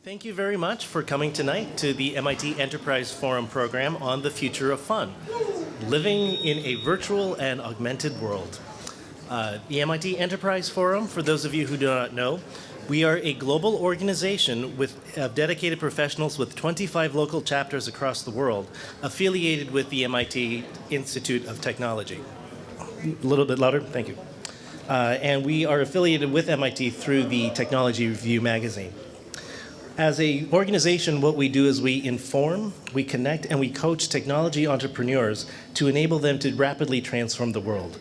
Thank you very much for coming tonight to the MIT Enterprise Forum program on the future of fun, living in a virtual and augmented world. The MIT Enterprise Forum, for those of you who do not know, we are a global organization with dedicated professionals with 25 local chapters across the world, affiliated with the MIT Institute of Technology. A little bit louder, thank you. And we are affiliated with MIT through the Technology Review magazine. As an organization, what we do is we inform, we connect, and we coach technology entrepreneurs to enable them to rapidly transform the world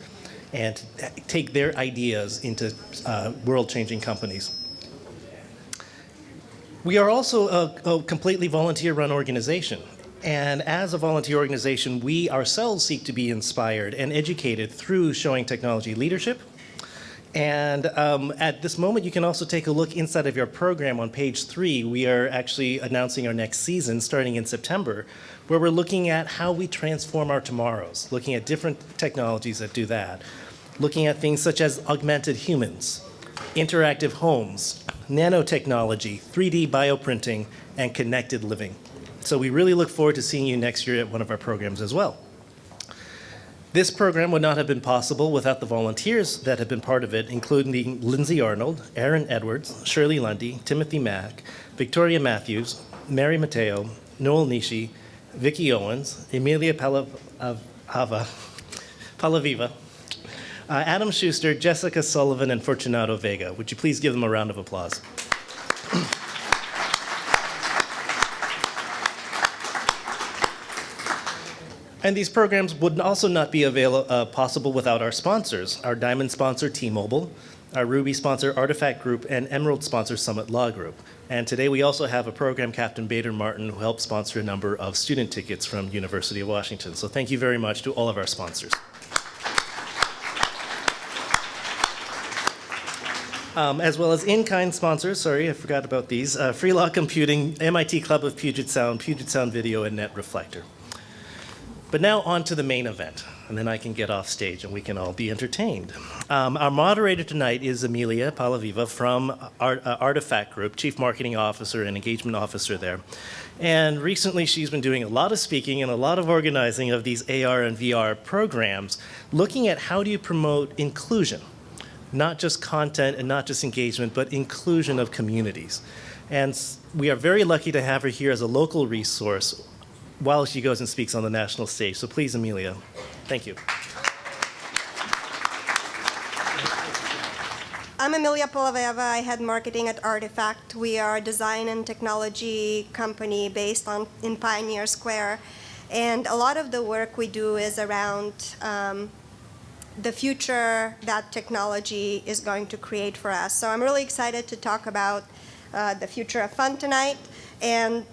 and take their ideas into world-changing companies. We are also a completely volunteer-run organization. And as a volunteer organization, we ourselves seek to be inspired and educated through showing technology leadership. And at this moment, you can also take a look inside of your program on page 3. We are actually announcing our next season starting in September, where we're looking at how we transform our tomorrows, looking at different technologies that do that, looking at things such as augmented humans, interactive homes, nanotechnology, 3D bioprinting, and connected living. So we really look forward to seeing you next year at one of our programs as well. This program would not have been possible without the volunteers that have been part of it, including Lindsay Arnold, Aaron Edwards, Shirley Lundy, Timothy Mack, Victoria Matthews, Mary Mateo, Noel Nishi, Vicki Owens, Emilia Palaviva, Adam Schuster, Jessica Sullivan, and Fortunato Vega. Would you please give them a round of applause? And these programs would also not be possible without our sponsors, our Diamond sponsor, T-Mobile, our Ruby sponsor, Artifact Group, and Emerald sponsor, Summit Law Group. And today we also have a program captain, Bader Martin, who helped sponsor a number of student tickets from University of Washington. So thank you very much to all of our sponsors. As well as in-kind sponsors, sorry, I forgot about these, Free Law Computing, MIT Club of Puget Sound Video, and Net Reflector. But now on to the main event, and then I can get off stage and we can all be entertained. Our moderator tonight is Emilia Palaviva from Artifact Group, Chief Marketing Officer and Engagement Officer there. And recently she's been doing a lot of speaking and a lot of organizing of these AR and VR programs, looking at how do you promote inclusion, not just content and not just engagement, but inclusion of communities. And we are very lucky to have her here as a local resource while she goes and speaks on the national stage. So please, Emilia. Thank you. I'm Emilia Palaviva. I head marketing at Artifact. We are a design and technology company based in Pioneer Square. And a lot of the work we do is around the future that technology is going to create for us. So I'm really excited to talk about the future of fun tonight and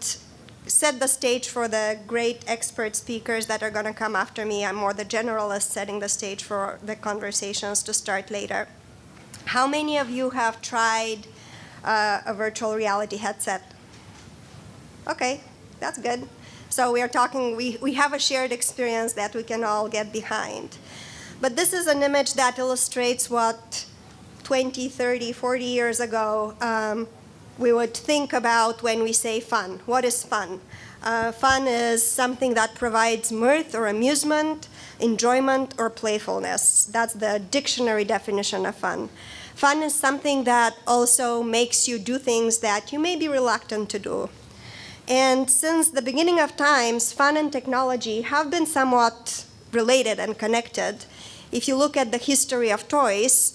set the stage for the great expert speakers that are going to come after me. I'm more the generalist setting the stage for the conversations to start later. How many of you have tried a virtual reality headset? Okay, that's good. So we are talking, we have a shared experience that we can all get behind. But this is an image that illustrates what 20, 30, 40 years ago we would think about when we say fun. What is fun? Fun is something that provides mirth or amusement, enjoyment, or playfulness. That's the dictionary definition of fun. Fun is something that also makes you do things that you may be reluctant to do. And since the beginning of times, fun and technology have been somewhat related and connected. If you look at the history of toys,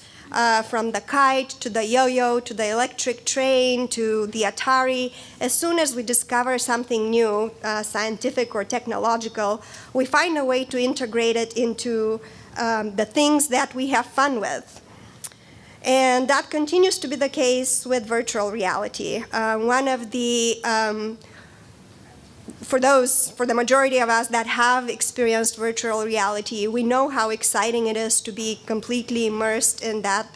from the kite to the yo-yo to the electric train to the Atari, as soon as we discover something new, scientific or technological, we find a way to integrate it into the things that we have fun with. And that continues to be the case with virtual reality. One of the for the majority of us that have experienced virtual reality, we know how exciting it is to be completely immersed in that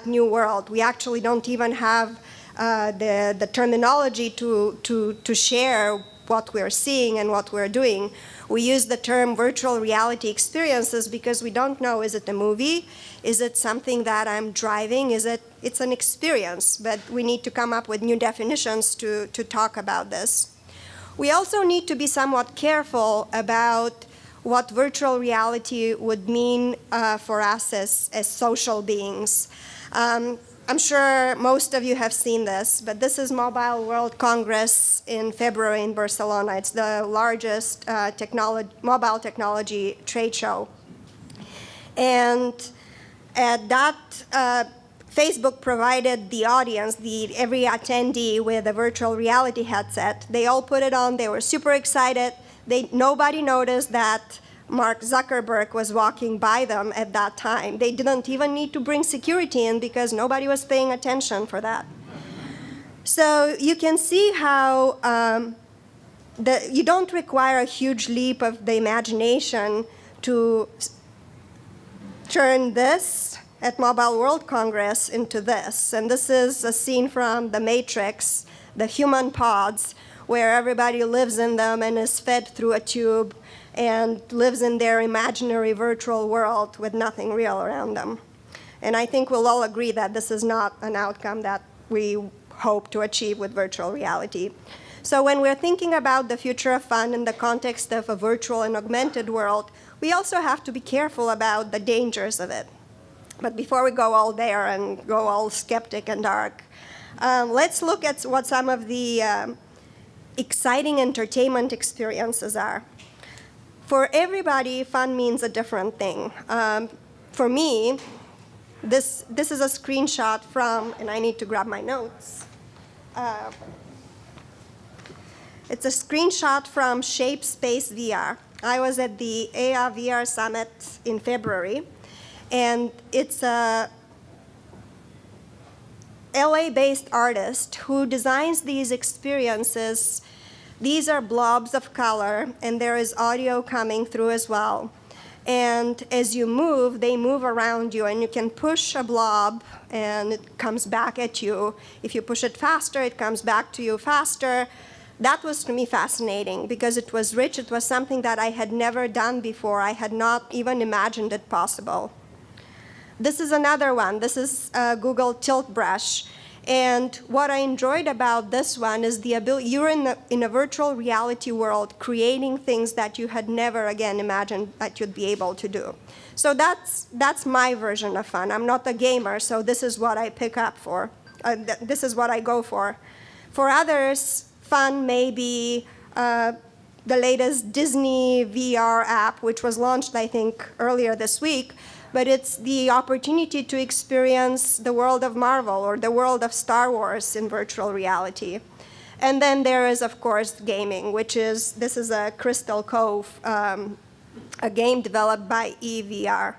new world. We actually don't even have the terminology to share what we're seeing and what we're doing. We use the term virtual reality experiences because we don't know, is it a movie? Is it something that I'm driving? Is It's an experience, but we need to come up with new definitions to talk about this. We also need to be somewhat careful about what virtual reality would mean for us as social beings. I'm sure most of you have seen this, but this is Mobile World Congress in February in Barcelona. It's the largest mobile technology trade show. And at that, Facebook provided the audience, every attendee, with a virtual reality headset. They all put it on. They were super excited. Nobody noticed that Mark Zuckerberg was walking by them at that time. They didn't even need to bring security in because nobody was paying attention for that. So you can see how you don't require a huge leap of the imagination to turn this at Mobile World Congress into this. And this is a scene from The Matrix, the human pods, where everybody lives in them and is fed through a tube and lives in their imaginary virtual world with nothing real around them. And I think we'll all agree that this is not an outcome that we hope to achieve with virtual reality. So when we're thinking about the future of fun in the context of a virtual and augmented world, we also have to be careful about the dangers of it. But before we go all there and go all skeptic and dark, let's look at what some of the exciting entertainment experiences are. For everybody, fun means a different thing. For me, this is a screenshot from, and I need to grab my notes. It's a screenshot from Shape Space VR. I was at the AR VR Summit in February, and it's a LA-based artist who designs these experiences. These are blobs of color, and there is audio coming through as well. And as you move, they move around you, and you can push a blob, and it comes back at you. If you push it faster, it comes back to you faster. That was, to me, fascinating, because it was rich. It was something that I had never done before. I had not even imagined it possible. This is another one. This is Google Tilt Brush. And what I enjoyed about this one is the ability, you're in a virtual reality world creating things that you had never, again, imagined that you'd be able to do. So that's my version of fun. I'm not a gamer, so this is what I pick up for. This is what I go for. For others, fun may be the latest Disney VR app, which was launched, I think, earlier this week. But it's the opportunity to experience the world of Marvel or the world of Star Wars in virtual reality. And then there is, of course, gaming, this is a Crystal Cove, a game developed by EVR.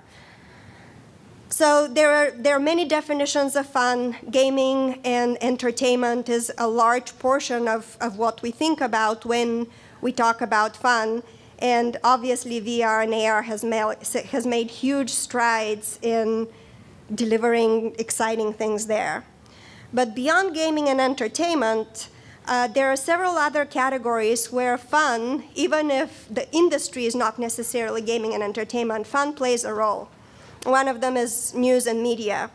So there are many definitions of fun. Gaming and entertainment is a large portion of what we think about when we talk about fun. And obviously, VR and AR has made huge strides in delivering exciting things there. But beyond gaming and entertainment, there are several other categories where fun, even if the industry is not necessarily gaming and entertainment, fun plays a role. One of them is news and media.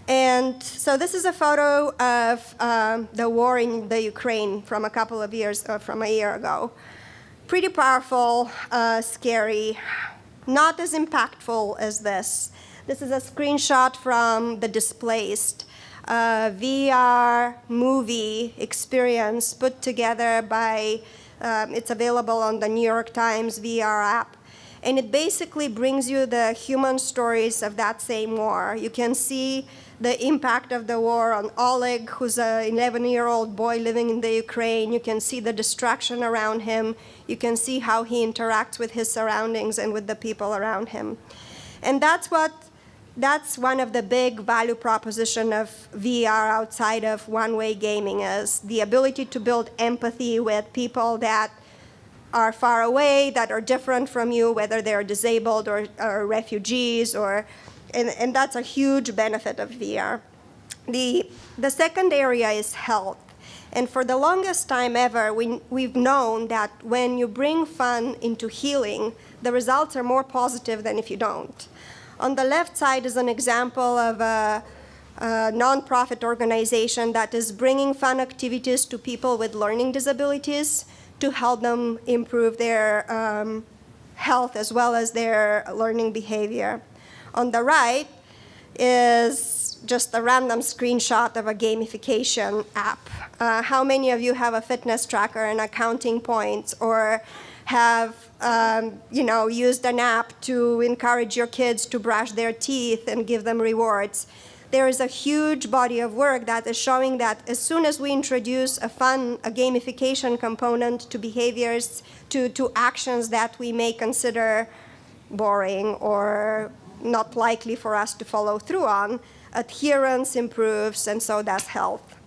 And so this is a photo of the war in the Ukraine from from a year ago. Pretty powerful, scary, not as impactful as this. This is a screenshot from The Displaced, VR movie experience put together by, it's available on the New York Times VR app. And it basically brings you the human stories of that same war. You can see the impact of the war on Oleg, who's an 11-year-old boy living in the Ukraine. You can see the destruction around him. You can see how he interacts with his surroundings and with the people around him. And that's one of the big value proposition of VR outside of one-way gaming, is the ability to build empathy with people that are far away, that are different from you, whether they're disabled or refugees, and that's a huge benefit of VR. The second area is health. And for the longest time ever, we've known that when you bring fun into healing, the results are more positive than if you don't. On the left side is an example of nonprofit organization that is bringing fun activities to people with learning disabilities to help them improve their health as well as their learning behavior. On the right is just a random screenshot of a gamification app. How many of you have a fitness tracker and accounting points, or have used an app to encourage your kids to brush their teeth and give them rewards? There is a huge body of work that is showing that as soon as we introduce a gamification component to behaviors, to actions that we may consider boring or not likely for us to follow through on, adherence improves, and so does health.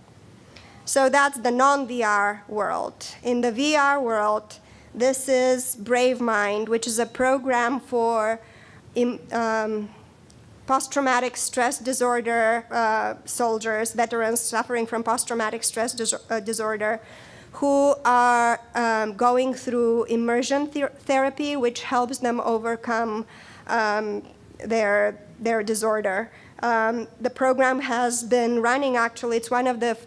So that's the non-VR world. In the VR world, this is BraveMind, which is a program for post-traumatic stress disorder soldiers, veterans suffering from post-traumatic stress disorder, who are going through immersion therapy, which helps them overcome their disorder. The program has been running, actually, it's one of the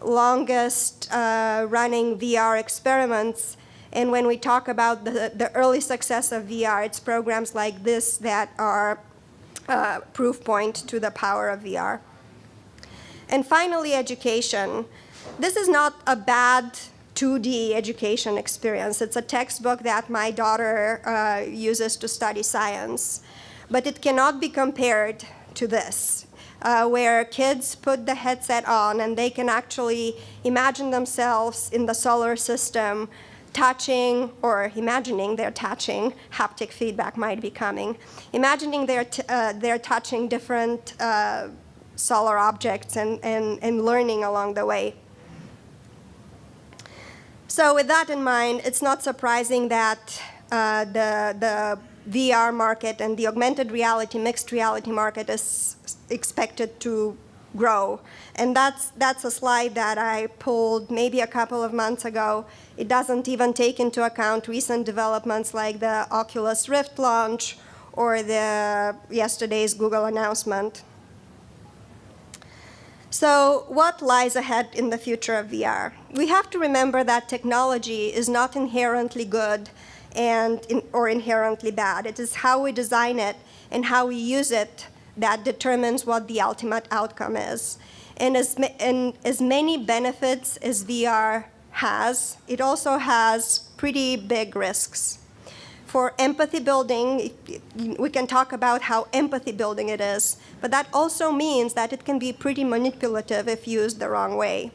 longest running VR experiments. And when we talk about the early success of VR, it's programs like this that are proof point to the power of VR. And finally, education. This is not a bad 2D education experience. It's a textbook that my daughter uses to study science. But it cannot be compared to this, where kids put the headset on and they can actually imagine themselves in the solar system, touching or imagining they're touching. Haptic feedback might be coming. Imagining they're touching different solar objects and learning along the way. So with that in mind, it's not surprising that the VR market and the augmented reality, mixed reality market is expected to grow. And that's a slide that I pulled maybe a couple of months ago. It doesn't even take into account recent developments like the Oculus Rift launch or yesterday's Google announcement. So what lies ahead in the future of VR? We have to remember that technology is not inherently good or inherently bad. It is how we design it and how we use it that determines what the ultimate outcome is. And as many benefits as VR has, it also has pretty big risks. For empathy building, we can talk about how empathy building it is, but that also means that it can be pretty manipulative if used the wrong way.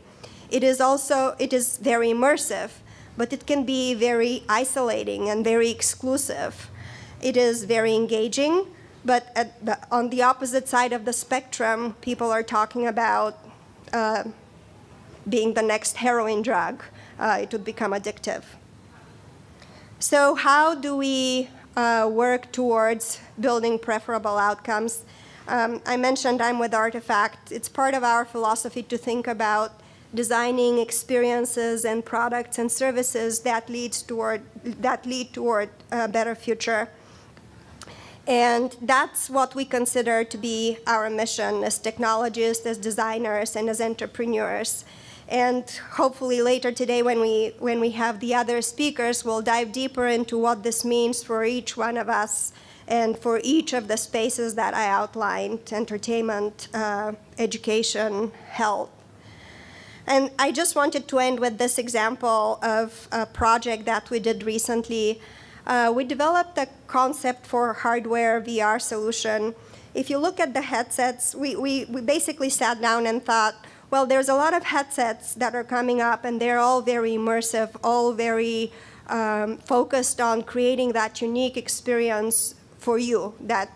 It is very immersive, but it can be very isolating and very exclusive. It is very engaging, but on the opposite side of the spectrum, people are talking about being the next heroin drug. It would become addictive. So how do we work towards building preferable outcomes? I mentioned I'm with Artifact. It's part of our philosophy to think about designing experiences and products and services that lead toward a better future. And that's what we consider to be our mission as technologists, as designers, and as entrepreneurs. And hopefully later today, when we have the other speakers, we'll dive deeper into what this means for each one of us and for each of the spaces that I outlined: entertainment, education, health. And I just wanted to end with this example of a project that we did recently. We developed a concept for hardware VR solution. If you look at the headsets, we basically sat down and thought, well, there's a lot of headsets that are coming up, and they're all very immersive, all very focused on creating that unique experience for you that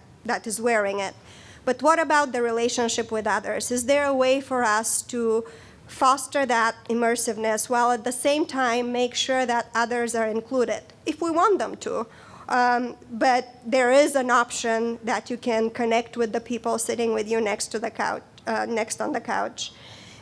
is wearing it. But what about the relationship with others? Is there a way for us to foster that immersiveness while at the same time make sure that others are included, if we want them to? But there is an option that you can connect with the people sitting with you next on the couch.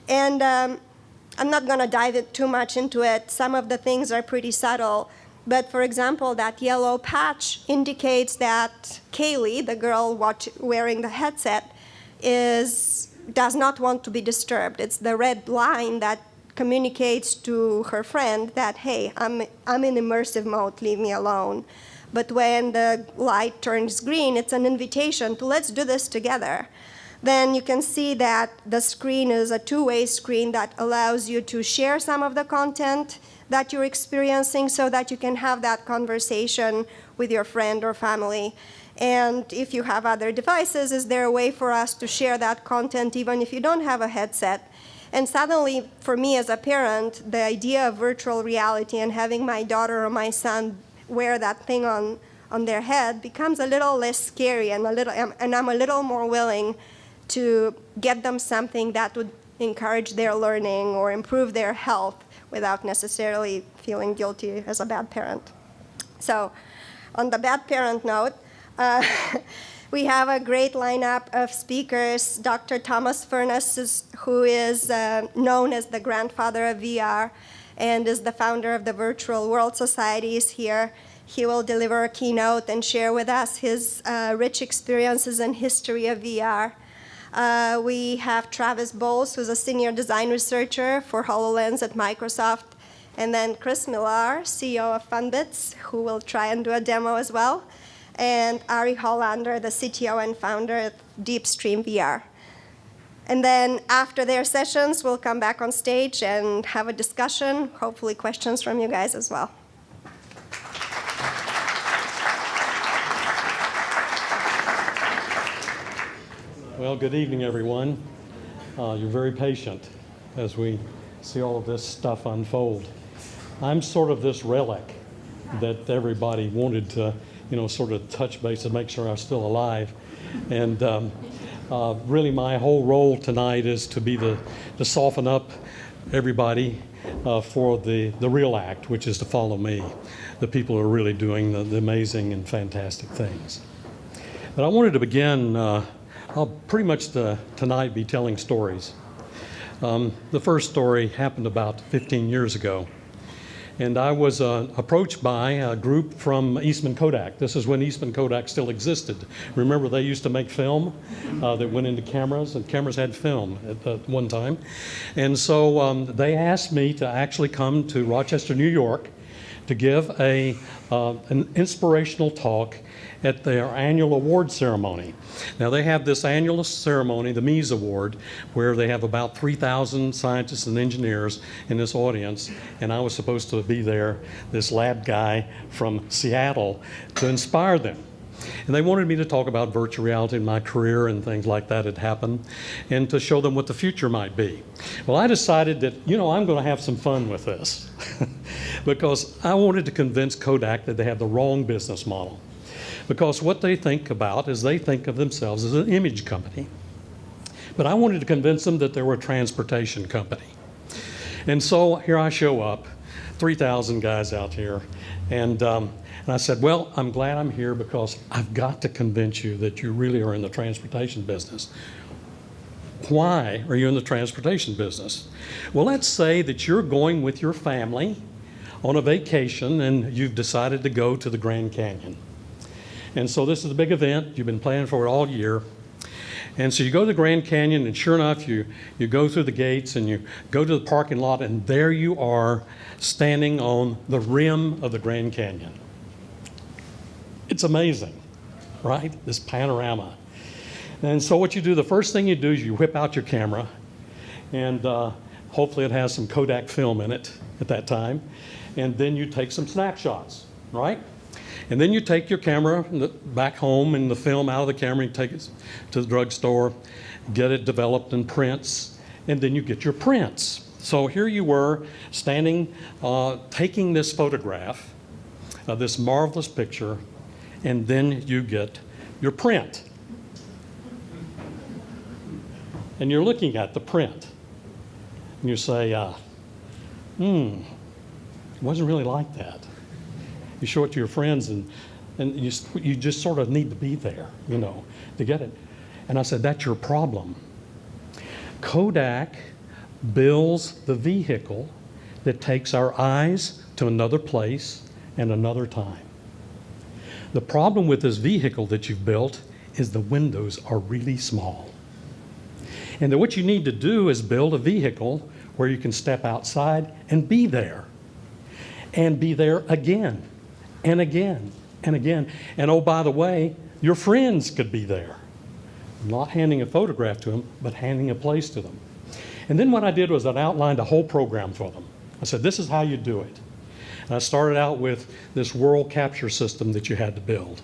And I'm not going to dive too much into it. Some of the things are pretty subtle. But for example, that yellow patch indicates that Kaylee, the girl wearing the headset, is does not want to be disturbed. It's the red line that communicates to her friend that, hey, I'm in immersive mode, leave me alone. But when the light turns green, it's an invitation to let's do this together. Then you can see that the screen is a two-way screen that allows you to share some of the content that you're experiencing so that you can have that conversation with your friend or family. And if you have other devices, is there a way for us to share that content even if you don't have a headset? And suddenly, for me as a parent, the idea of virtual reality and having my daughter or my son wear that thing on their head becomes a little less scary, and I'm a little more willing to get them something that would encourage their learning or improve their health without necessarily feeling guilty as a bad parent. So on the bad parent note, we have a great lineup of speakers. Dr. Thomas Furness, who is known as the grandfather of VR and is the founder of the Virtual World Society, is here. He will deliver a keynote and share with us his rich experiences and history of VR. We have Travis Bowles, who's a senior design researcher for HoloLens at Microsoft. And then Chris Millar, CEO of Funbits, who will try and do a demo as well. And Ari Hollander, the CTO and founder of DeepStream VR. And then after their sessions, we'll come back on stage and have a discussion, hopefully questions from you guys as well. Well, good evening, everyone. You're very patient as we see all of this stuff unfold. I'm sort of this relic that everybody wanted to, sort of touch base and make sure I'm still alive. And really my whole role tonight is to be to soften up everybody for the real act, which is to follow me, the people who are really doing the amazing and fantastic things. But I wanted to begin, I'll pretty much tonight be telling stories. The first story happened about 15 years ago. And I was approached by a group from Eastman Kodak. This is when Eastman Kodak still existed. Remember, they used to make film that went into cameras, and cameras had film at one time. And so they asked me to actually come to Rochester, New York, to give an inspirational talk at their annual award ceremony. Now they have this annual ceremony, the Mies Award, where they have about 3,000 scientists and engineers in this audience, and I was supposed to be there, this lab guy from Seattle, to inspire them. And they wanted me to talk about virtual reality in my career and things like that had happened, and to show them what the future might be. Well, I decided that, I'm going to have some fun with this because I wanted to convince Kodak that they have the wrong business model. Because what they think about is they think of themselves as an image company. But I wanted to convince them that they were a transportation company. And so here I show up, 3,000 guys out here, and I said, well, I'm glad I'm here because I've got to convince you that you really are in the transportation business. Why are you in the transportation business? Well, let's say that you're going with your family on a vacation and you've decided to go to the Grand Canyon. And so this is a big event. You've been planning for it all year. And so you go to the Grand Canyon, and sure enough, you go through the gates and you go to the parking lot, and there you are standing on the rim of the Grand Canyon. It's amazing, right? This panorama. And so what you do, the first thing you do is you whip out your camera, and hopefully it has some Kodak film in it at that time, and then you take some snapshots, right? And then you take your camera back home and the film out of the camera, you take it to the drugstore, get it developed in prints, and then you get your prints. So here you were standing, taking this photograph, this marvelous picture, and then you get your print. And you're looking at the print. And you say, it wasn't really like that. You show it to your friends, and you just sort of need to be there, to get it. And I said, that's your problem. Kodak builds the vehicle that takes our eyes to another place and another time. The problem with this vehicle that you've built is the windows are really small. And that what you need to do is build a vehicle where you can step outside and be there. And be there again and again and again. And oh, by the way, your friends could be there. Not handing a photograph to them, but handing a place to them. And then what I did was I outlined a whole program for them. I said, this is how you do it. And I started out with this world capture system that you had to build.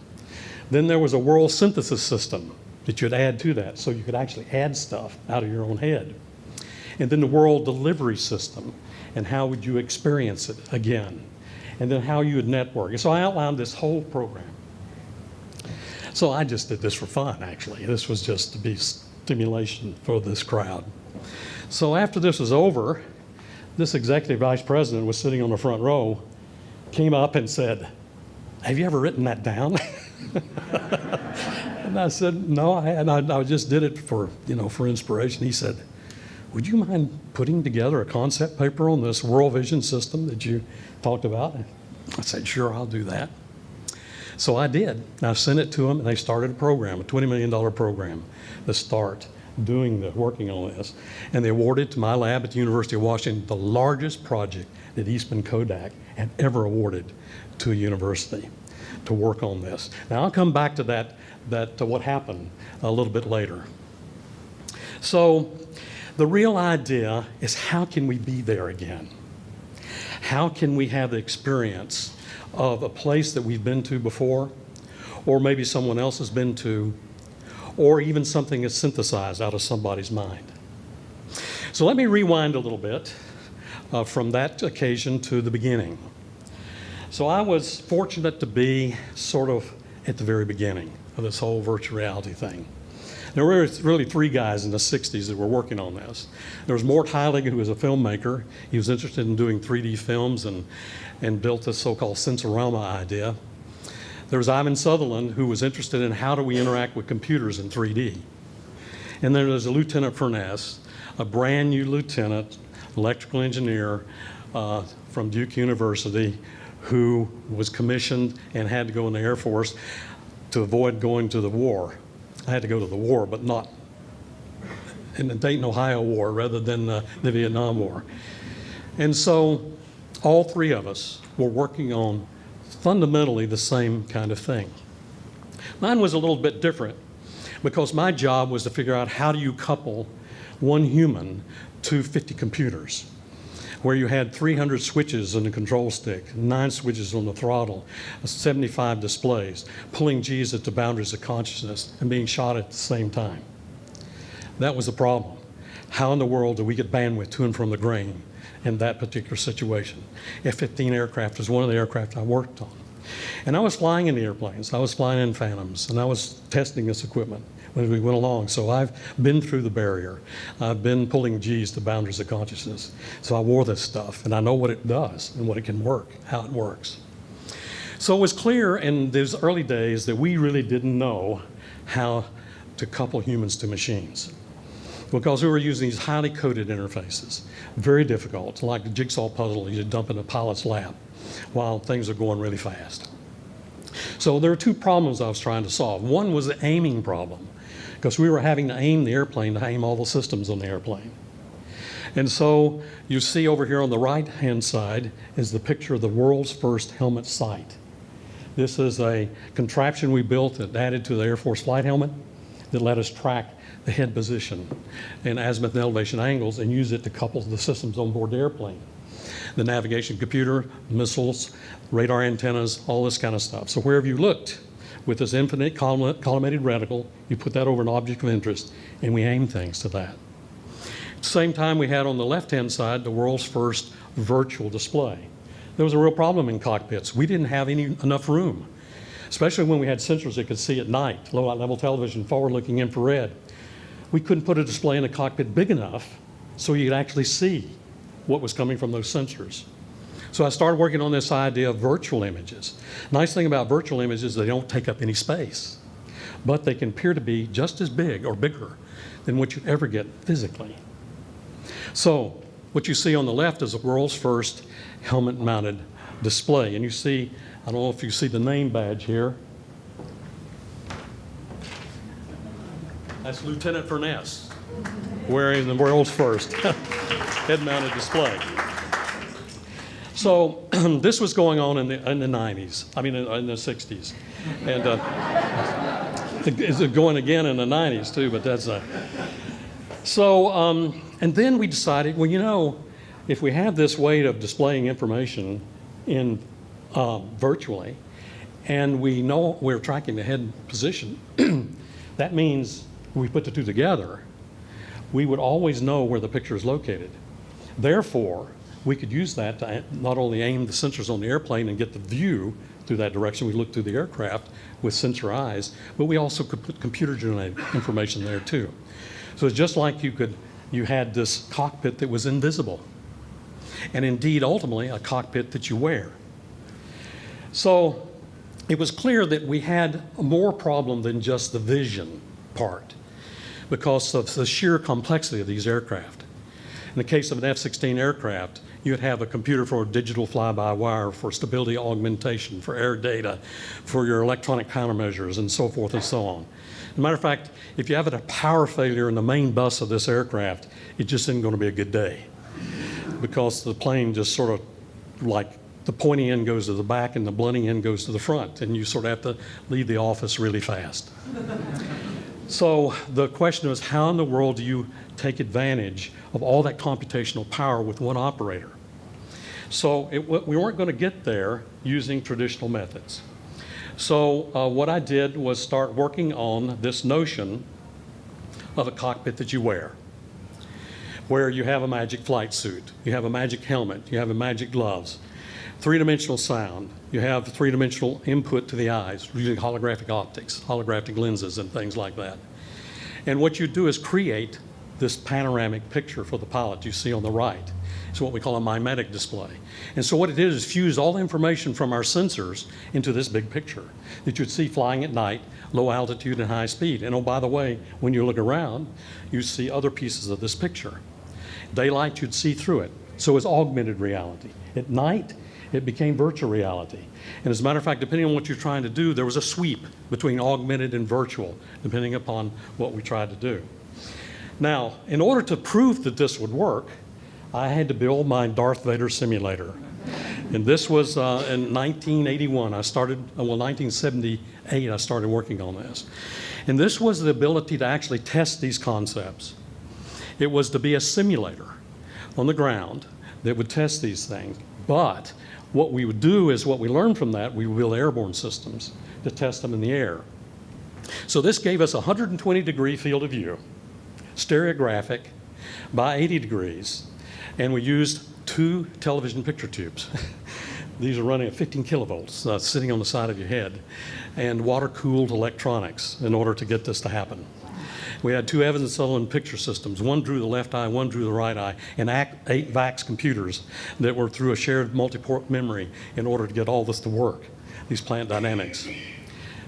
Then there was a world synthesis system that you'd add to that, so you could actually add stuff out of your own head. And then the world delivery system, and how would you experience it again. And then how you would network. And so I outlined this whole program. So I just did this for fun, actually. This was just to be stimulation for this crowd. So after this was over, this executive vice president was sitting on the front row, came up and said, have you ever written that down? And I said, no, I hadn't. I just did it for, for inspiration. He said, would you mind putting together a concept paper on this World Vision system that you talked about? I said, sure, I'll do that. So I did. I sent it to them, and they started a program, a $20 million program to start working on this. And they awarded to my lab at the University of Washington the largest project that Eastman Kodak had ever awarded to a university to work on this. Now I'll come back to that what happened a little bit later. So the real idea is, how can we be there again? How can we have the experience of a place that we've been to before, or maybe someone else has been to, or even something that's synthesized out of somebody's mind? So let me rewind a little bit from that occasion to the beginning. So I was fortunate to be sort of at the very beginning of this whole virtual reality thing. There were really three guys in the 60s that were working on this. There was Mort Heilig, who was a filmmaker. He was interested in doing 3D films and built this so-called Sensorama idea. There was Ivan Sutherland, who was interested in how do we interact with computers in 3D. And then there's a Lieutenant Furness, a brand new lieutenant, electrical engineer from Duke University, who was commissioned and had to go in the Air Force to avoid going to the war. I had to go to the war, but not in the Dayton-Ohio War, rather than the Vietnam War. And so all three of us were working on fundamentally the same kind of thing. Mine was a little bit different, because my job was to figure out how do you couple one human to 50 computers, where you had 300 switches on the control stick, 9 switches on the throttle, 75 displays, pulling G's at the boundaries of consciousness and being shot at the same time. That was the problem. How in the world do we get bandwidth to and from the grain in that particular situation? F-15 aircraft is one of the aircraft I worked on. And I was flying in the airplanes. I was flying in Phantoms, and I was testing this equipment when we went along. So I've been through the barrier. I've been pulling G's to boundaries of consciousness. So I wore this stuff, and I know what it does and what it can work, how it works. So it was clear in those early days that we really didn't know how to couple humans to machines, because we were using these highly coded interfaces. Very difficult, like a jigsaw puzzle you dump in a pilot's lap while things are going really fast. So there were two problems I was trying to solve. One was the aiming problem, because we were having to aim the airplane to aim all the systems on the airplane. And so you see over here on the right-hand side is the picture of the world's first helmet sight. This is a contraption we built that added to the Air Force flight helmet that let us track the head position and azimuth and elevation angles and use it to couple the systems on board the airplane. The navigation computer, missiles, radar antennas, all this kind of stuff. So wherever you looked with this infinite collimated reticle, you put that over an object of interest, and we aim things to that. At the same time, we had on the left-hand side the world's first virtual display. There was a real problem in cockpits. We didn't have enough room, especially when we had sensors that could see at night, low light level television, forward-looking infrared. We couldn't put a display in a cockpit big enough so you could actually see what was coming from those sensors. So I started working on this idea of virtual images. Nice thing about virtual images, they don't take up any space, but they can appear to be just as big or bigger than what you ever get physically. So what you see on the left is the world's first helmet-mounted display. And you see, I don't know if you see the name badge here. That's Lieutenant Furness. wearing the world's first head-mounted display. So this was going on in the 90s, in the 60s. And it's going again in the 90s too, but that's and then we decided, well, if we have this way of displaying information in virtually, and we know we're tracking the head position, that means we put the two together, we would always know where the picture is located. Therefore, we could use that to not only aim the sensors on the airplane and get the view through that direction, we look through the aircraft with sensor eyes, but we also could put computer-generated information there too. So it's just like you had this cockpit that was invisible, and indeed, ultimately, a cockpit that you wear. So it was clear that we had more problem than just the vision part because of the sheer complexity of these aircraft. In the case of an F-16 aircraft, you'd have a computer for digital fly-by-wire, for stability augmentation, for air data, for your electronic countermeasures, and so forth and so on. As a matter of fact, if you have a power failure in the main bus of this aircraft, it just isn't going to be a good day because the plane just sort of like the pointy end goes to the back and the blunting end goes to the front, and you sort of have to leave the office really fast. So the question was, how in the world do you take advantage of all that computational power with one operator? So we weren't going to get there using traditional methods. So what I did was start working on this notion of a cockpit that you wear, where you have a magic flight suit, you have a magic helmet, you have a magic gloves, three-dimensional sound, you have three-dimensional input to the eyes using holographic optics, holographic lenses and things like that. And what you do is create this panoramic picture for the pilot you see on the right. It's what we call a mimetic display. And so what it is fuse all the information from our sensors into this big picture that you'd see flying at night, low altitude and high speed. And oh, by the way, when you look around, you see other pieces of this picture. Daylight, you'd see through it. So it's augmented reality. At night, it became virtual reality. And as a matter of fact, depending on what you're trying to do, there was a sweep between augmented and virtual, depending upon what we tried to do. Now, in order to prove that this would work, I had to build my Darth Vader simulator. And this was in 1981. 1978, I started working on this. And this was the ability to actually test these concepts. It was to be a simulator on the ground that would test these things. But what we would do is what we learned from that, we would build airborne systems to test them in the air. So this gave us a 120-degree field of view, stereographic, by 80 degrees, and we used 2 television picture tubes. These are running at 15 kilovolts, sitting on the side of your head, and water-cooled electronics in order to get this to happen. We had 2 Evans and Sullivan picture systems. One drew the left eye, one drew the right eye, and 8 VAX computers that were through a shared multi-port memory in order to get all this to work, these plant dynamics.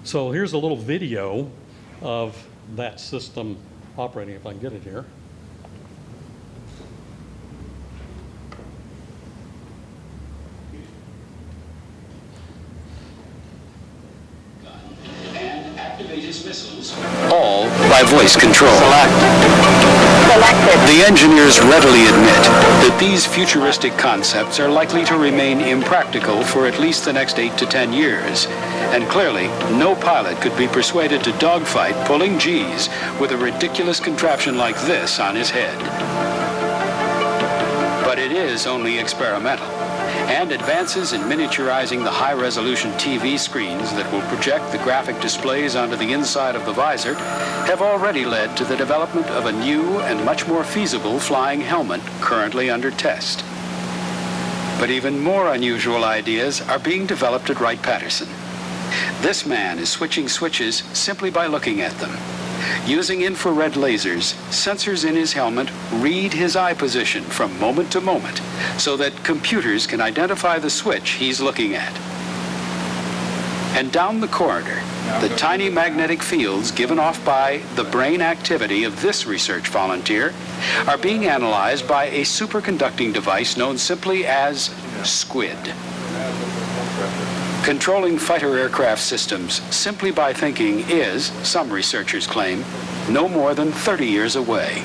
So here's a little video of that system operating, if I can get it here. All by voice control. The engineers readily admit that these futuristic concepts are likely to remain impractical for at least the next 8 to 10 years. And clearly, no pilot could be persuaded to dogfight pulling G's with a ridiculous contraption like this on his head. But it is only experimental. And advances in miniaturizing the high-resolution TV screens that will project the graphic displays onto the inside of the visor have already led to the development of a new and much more feasible flying helmet currently under test. But even more unusual ideas are being developed at Wright-Patterson. This man is switching switches simply by looking at them. Using infrared lasers, sensors in his helmet read his eye position from moment to moment so that computers can identify the switch he's looking at. And down the corridor, the tiny magnetic fields given off by the brain activity of this research volunteer are being analyzed by a superconducting device known simply as SQUID. Controlling fighter aircraft systems simply by thinking is, some researchers claim, no more than 30 years away.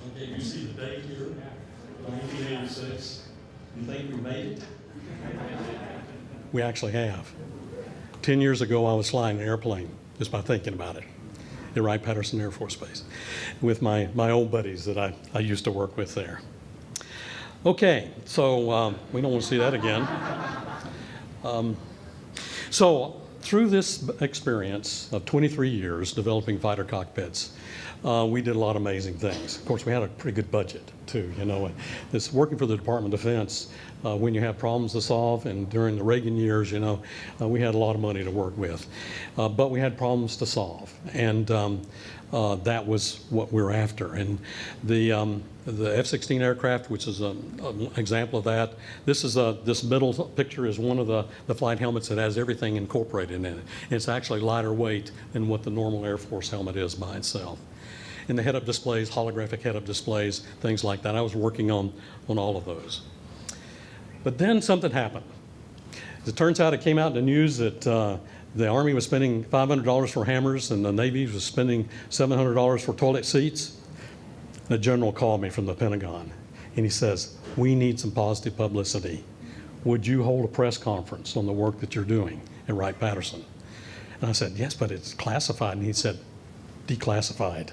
Okay, you see the date here, 1986. You think we made it? We actually have. 10 years ago, I was flying an airplane, just by thinking about it, at Wright-Patterson Air Force Base, with my old buddies that I used to work with there. Okay, so we don't want to see that again. So through this experience of 23 years developing fighter cockpits, we did a lot of amazing things. Of course, we had a pretty good budget too. You know, this working for the Department of Defense, when you have problems to solve, and during the Reagan years, you know, we had a lot of money to work with, but we had problems to solve, and that was what we were after. And the F-16 aircraft, which is an example of that. This middle picture is one of the flight helmets that has everything incorporated in it. It's actually lighter weight than what the normal Air Force helmet is by itself. And the head-up displays, holographic head-up displays, things like that. I was working on all of those. But then something happened. As it turns out, it came out in the news that the Army was spending $500 for hammers and the Navy was spending $700 for toilet seats. The general called me from the Pentagon, and he says, "We need some positive publicity. Would you hold a press conference on the work that you're doing at Wright-Patterson?" And I said, "Yes, but it's classified." And he said, "Declassified.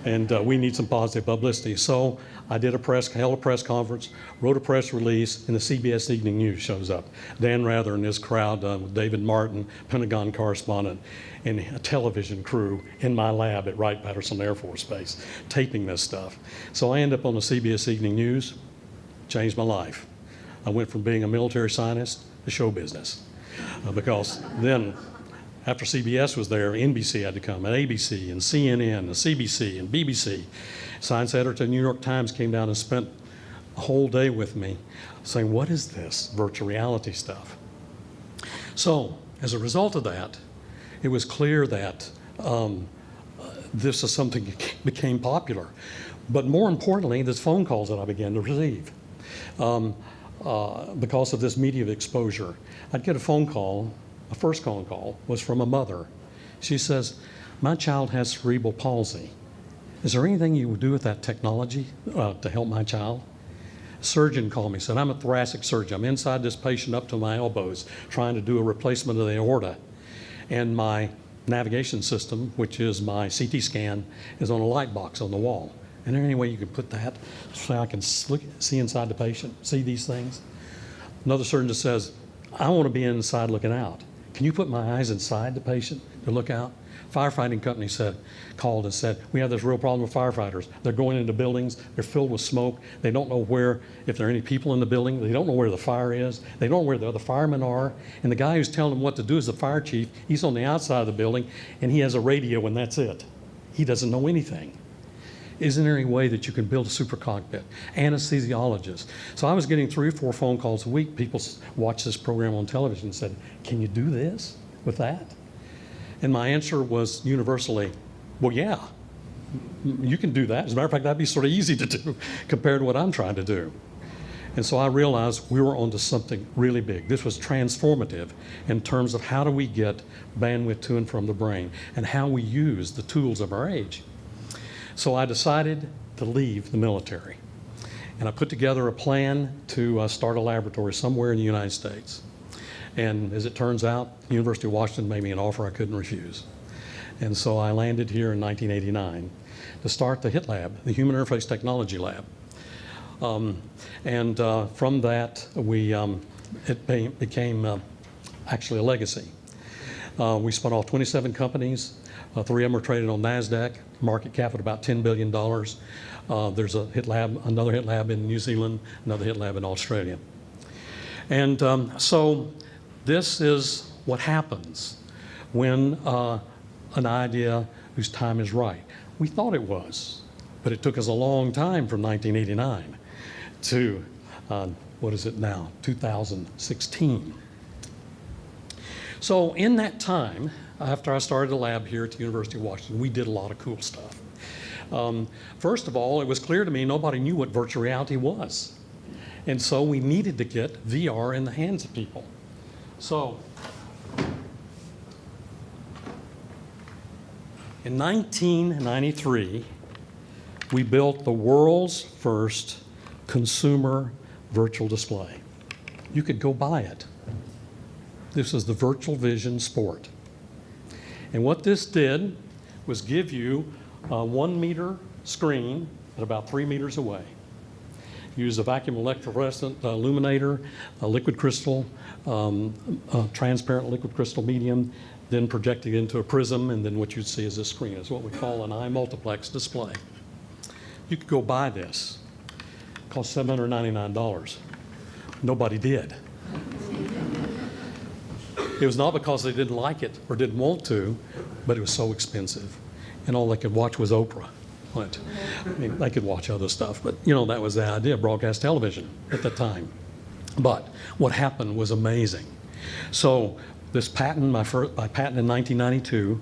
And we need some positive publicity." So I held a press conference, wrote a press release, and the CBS Evening News shows up. Dan Rather and his crowd, with David Martin, Pentagon correspondent, and a television crew in my lab at Wright-Patterson Air Force Base, taping this stuff. So I ended up on the CBS Evening News, changed my life. I went from being a military scientist to show business. Because then, after CBS was there, NBC had to come, and ABC, and CNN, and CBC, and BBC. Science editor of the New York Times came down and spent a whole day with me saying, "What is this virtual reality stuff?" So, as a result of that, it was clear that this is something that became popular. But more importantly, there's phone calls that I began to receive. Because of this media exposure, I'd get a phone call. A first phone call was from a mother. She says, "My child has cerebral palsy. Is there anything you would do with that technology to help my child?" A surgeon called me, said, "I'm a thoracic surgeon. I'm inside this patient up to my elbows trying to do a replacement of the aorta. And my navigation system, which is my CT scan, is on a light box on the wall. Is there any way you can put that so I can see inside the patient, see these things?" Another surgeon says, "I want to be inside looking out. Can you put my eyes inside the patient to look out?" Firefighting company called and said, "We have this real problem with firefighters. They're going into buildings, they're filled with smoke. They don't know if there are any people in the building. They don't know where the fire is. They don't know where the other firemen are. And the guy who's telling them what to do is the fire chief. He's on the outside of the building, and he has a radio, and that's it. He doesn't know anything. Isn't there any way that you can build a super cockpit?" Anesthesiologists. So I was getting 3 or 4 phone calls a week. People watch this program on television and said, "Can you do this with that?" And my answer was universally, "Well, yeah, you can do that. As a matter of fact, that'd be sort of easy to do compared to what I'm trying to do." And so I realized we were onto something really big. This was transformative in terms of how do we get bandwidth to and from the brain and how we use the tools of our age. So I decided to leave the military. And I put together a plan to start a laboratory somewhere in the United States. And as it turns out, the University of Washington made me an offer I couldn't refuse. And so I landed here in 1989 to start the HIT Lab, the Human Interface Technology Lab. From that, it became actually a legacy. We spun off 27 companies. 3 of them are traded on NASDAQ, market cap at about $10 billion. There's a HIT Lab, another HIT Lab in New Zealand, another HIT Lab in Australia. And so this is what happens when an idea whose time is right. We thought it was, but it took us a long time from 1989 to, what is it now, 2016. So in that time, after I started a lab here at the University of Washington, we did a lot of cool stuff. First of all, it was clear to me nobody knew what virtual reality was. And so we needed to get VR in the hands of people. So, in 1993, we built the world's first consumer virtual display. You could go buy it. This is the Virtual Vision Sport. And what this did was give you a 1 meter screen at about 3 meters away. Use a vacuum electrofluorescent illuminator, a liquid crystal, a transparent liquid crystal medium, then projected into a prism, and then what you'd see is this screen. It's what we call an iMultiplex display. You could go buy this. It cost $799. Nobody did. It was not because they didn't like it or didn't want to, but it was so expensive. And all they could watch was Oprah. I mean, they could watch other stuff, but you know, that was the idea of broadcast television at the time. But what happened was amazing. So this patent, my patent in 1992,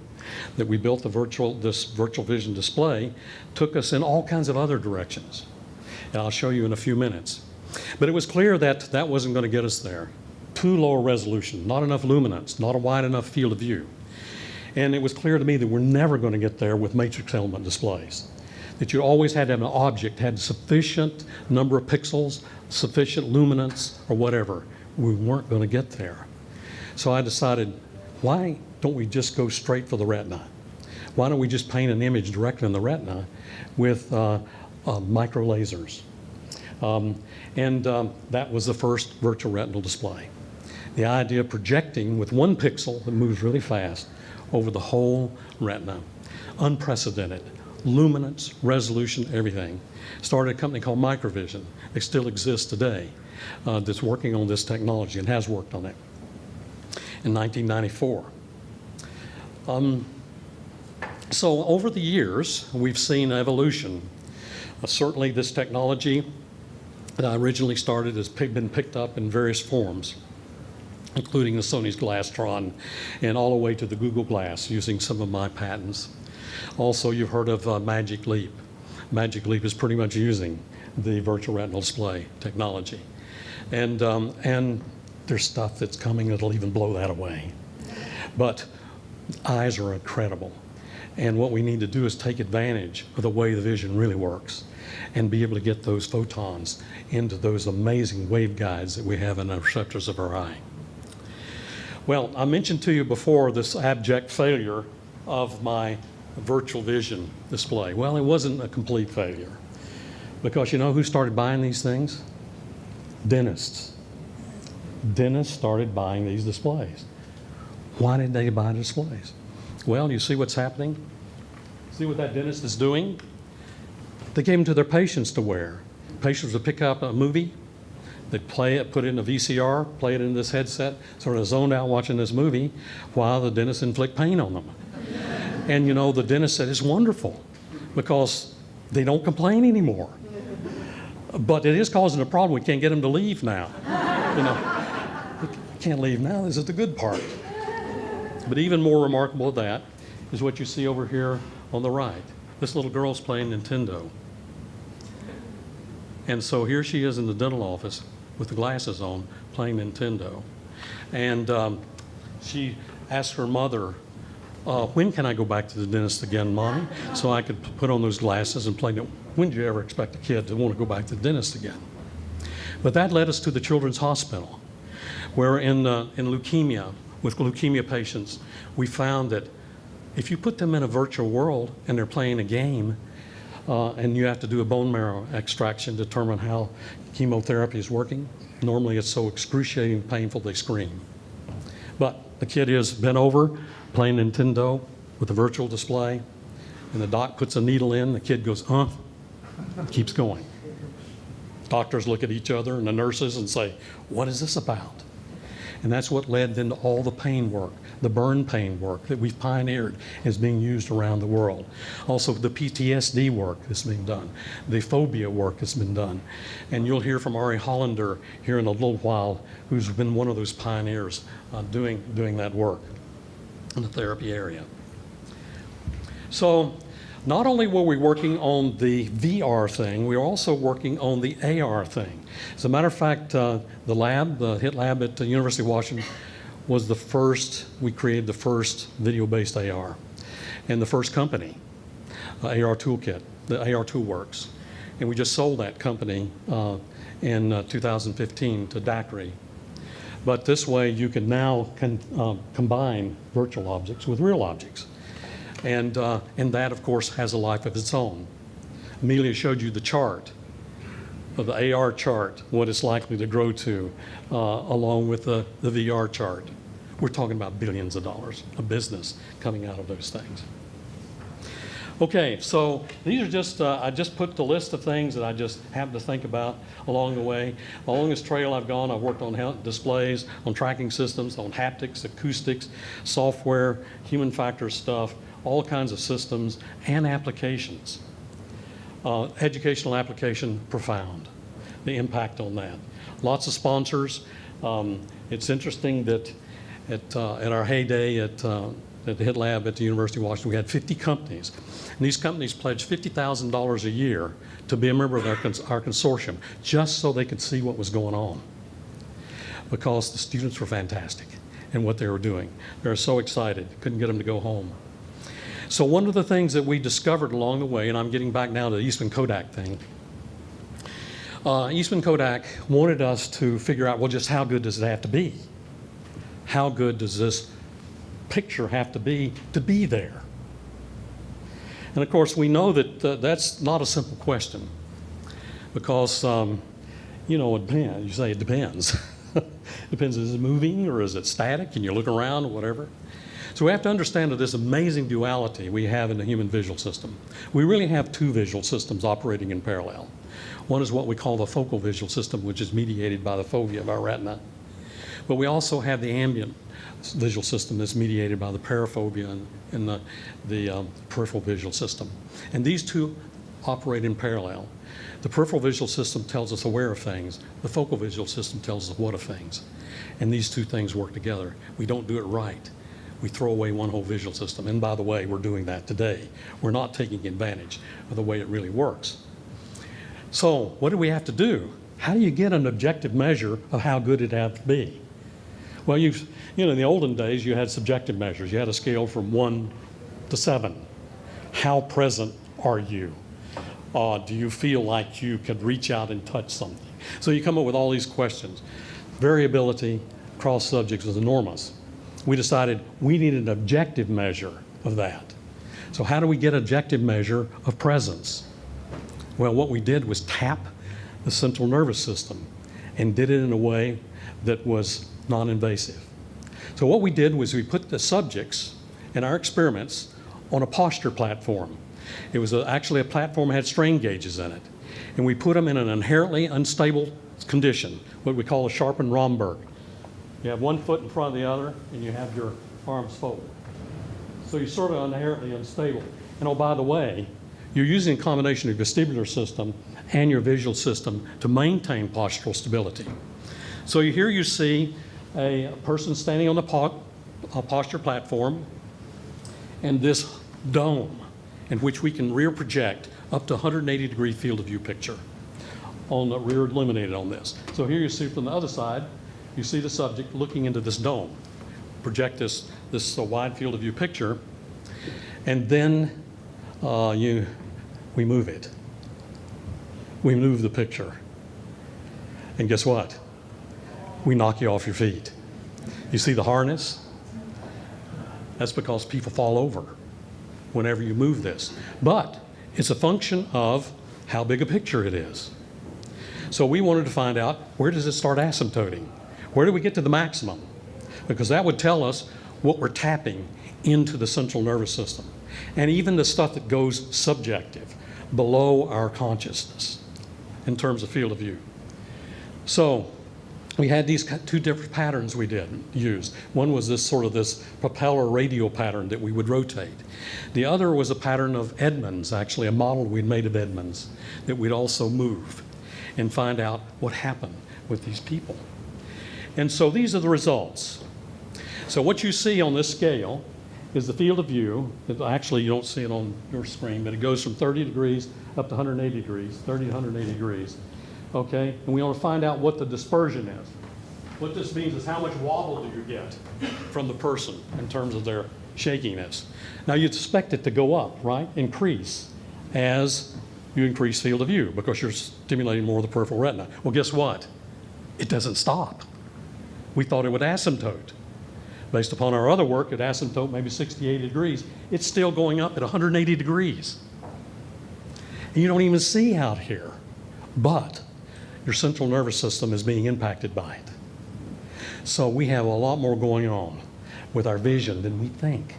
that we built this virtual vision display, took us in all kinds of other directions. And I'll show you in a few minutes. But it was clear that that wasn't going to get us there. Too low a resolution, not enough luminance, not a wide enough field of view. And it was clear to me that we're never going to get there with matrix element displays. That you always had to have an object, had sufficient number of pixels, sufficient luminance, or whatever. We weren't going to get there. So I decided, why don't we just go straight for the retina? Why don't we just paint an image directly in the retina with micro lasers? That was the first virtual retinal display. The idea of projecting with 1 pixel that moves really fast over the whole retina. Unprecedented. Luminance, resolution, everything. Started a company called Microvision. It still exists today that's working on this technology and has worked on it in 1994. So over the years, we've seen evolution. Certainly this technology that I originally started has been picked up in various forms, including the Sony's Glasstron and all the way to the Google Glass using some of my patents. Also, you've heard of Magic Leap. Magic Leap is pretty much using the virtual retinal display technology. And there's stuff that's coming that'll even blow that away. But eyes are incredible. And what we need to do is take advantage of the way the vision really works and be able to get those photons into those amazing waveguides that we have in the receptors of our eye. Well, I mentioned to you before this abject failure of my virtual vision display. Well, it wasn't a complete failure, because you know who started buying these things? Dentists. Dentists started buying these displays. Why did they buy displays? Well, you see what's happening? See what that dentist is doing? They gave them to their patients to wear. Patients would pick up a movie, they'd play it, put it in a VCR, play it in this headset, sort of zoned out watching this movie while the dentist inflict pain on them. And you know, the dentist said it's wonderful because they don't complain anymore. But it is causing a problem. We can't get them to leave now. You know, we can't leave now. This is the good part. But even more remarkable than that is what you see over here on the right. This little girl's playing Nintendo. And so here she is in the dental office with the glasses on, playing Nintendo. And she asked her mother, when can I go back to the dentist again, Mommy? So I could put on those glasses and play. When did you ever expect a kid to want to go back to the dentist again? But that led us to the Children's Hospital, where in leukemia, with leukemia patients, we found that if you put them in a virtual world and they're playing a game, and you have to do a bone marrow extraction to determine how chemotherapy is working, normally it's so excruciating painful they scream. But the kid is bent over, playing Nintendo with a virtual display, and the doc puts a needle in, the kid goes, keeps going. Doctors look at each other and the nurses and say, what is this about? And that's what led then to all the pain work, the burn pain work that we've pioneered is being used around the world. Also the PTSD work that's being done, the phobia work that's been done. And you'll hear from Ari Hollander here in a little while, who's been one of those pioneers doing that work in the therapy area. So not only were we working on the VR thing, we were also working on the AR thing. As a matter of fact, the HIT lab at the University of Washington, was we created the first video-based AR and the first company, AR Toolkit, the AR Toolworks. And we just sold that company in 2015 to Dacry. But this way you can now combine virtual objects with real objects. And that, of course, has a life of its own. Amelia showed you the chart, of the AR chart, what it's likely to grow to, along with the VR chart. We're talking about billions of dollars of business coming out of those things. Okay, so these are just, I just put the list of things that I just happened to think about along the way. Along this trail I've gone, I've worked on displays, on tracking systems, on haptics, acoustics, software, human factors stuff, all kinds of systems and applications. Educational application, profound, the impact on that. Lots of sponsors. It's interesting that at our heyday at the HIT Lab at the University of Washington, we had 50 companies. And these companies pledged $50,000 a year to be a member of our consortium, just so they could see what was going on. Because the students were fantastic in what they were doing. They were so excited, couldn't get them to go home. So one of the things that we discovered along the way, and I'm getting back now to the Eastman Kodak thing, Eastman Kodak wanted us to figure out, well, just how good does it have to be? How good does this picture have to be there? And of course, we know that that's not a simple question because, you know, it depends. You say it depends. Depends, is it moving or is it static? Can you look around or whatever? So we have to understand that this amazing duality we have in the human visual system. We really have two visual systems operating in parallel. One is what we call the focal visual system, which is mediated by the fovea of our retina. But we also have the ambient visual system that's mediated by the paraphobia and the peripheral visual system. And these two operate in parallel. The peripheral visual system tells us aware of things. The focal visual system tells us what of things. And these two things work together. We don't do it right. We throw away one whole visual system. And by the way, we're doing that today. We're not taking advantage of the way it really works. So what do we have to do? How do you get an objective measure of how good it had to be? Well, you know, in the olden days, you had subjective measures. You had a scale from 1 to 7. How present are you? Do you feel like you could reach out and touch something? So you come up with all these questions. Variability across subjects was enormous. We decided we needed an objective measure of that. So how do we get an objective measure of presence? Well, what we did was tap the central nervous system and did it in a way that was non-invasive. So what we did was we put the subjects in our experiments on a posture platform. It was actually a platform that had strain gauges in it. And we put them in an inherently unstable condition, what we call a sharpened Romberg. You have one foot in front of the other, and you have your arms folded. So you're sort of inherently unstable. And oh, by the way, you're using a combination of your vestibular system and your visual system to maintain postural stability. So here you see a person standing on the posture platform and this dome in which we can rear project up to 180-degree field of view picture on the rear illuminated on this. So here you see from the other side, you see the subject looking into this dome. Project this wide field of view picture, and then we move it. We move the picture. And guess what? We knock you off your feet. You see the harness? That's because people fall over whenever you move this. But it's a function of how big a picture it is. So we wanted to find out, where does it start asymptoting? Where do we get to the maximum? Because that would tell us what we're tapping into the central nervous system. And even the stuff that goes subjective, below our consciousness, in terms of field of view. So we had these two different patterns we used. One was this propeller radial pattern that we would rotate. The other was a pattern of Edmonds, actually a model we'd made of Edmonds that we'd also move and find out what happened with these people. And so these are the results. So what you see on this scale is the field of view. Actually, you don't see it on your screen, but it goes from 30 degrees up to 180 degrees, 30 to 180 degrees. Okay, and we want to find out what the dispersion is. What this means is how much wobble do you get from the person in terms of their shakiness. Now you'd expect it to go up, right? Increase as you increase field of view because you're stimulating more of the peripheral retina. Well, guess what? It doesn't stop. We thought it would asymptote. Based upon our other work, it asymptote maybe 60, 80 degrees. It's still going up at 180 degrees. And you don't even see out here, but your central nervous system is being impacted by it. So we have a lot more going on with our vision than we think.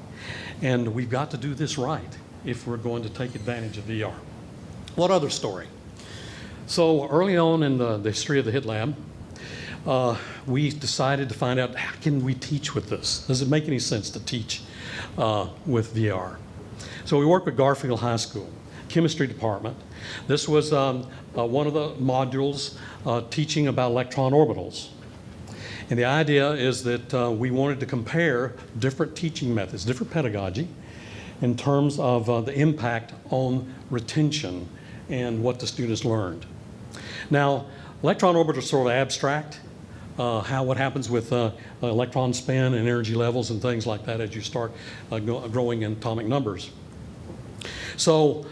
And we've got to do this right if we're going to take advantage of VR. What other story? So early on in the history of the HIT Lab, we decided to find out, how can we teach with this? Does it make any sense to teach with VR? So we worked with Garfield High School, chemistry department. This was one of the modules teaching about electron orbitals. And the idea is that we wanted to compare different teaching methods, different pedagogy, in terms of the impact on retention and what the students learned. Now, electron orbitals are sort of abstract. What happens with electron spin and energy levels and things like that as you start growing in atomic numbers. So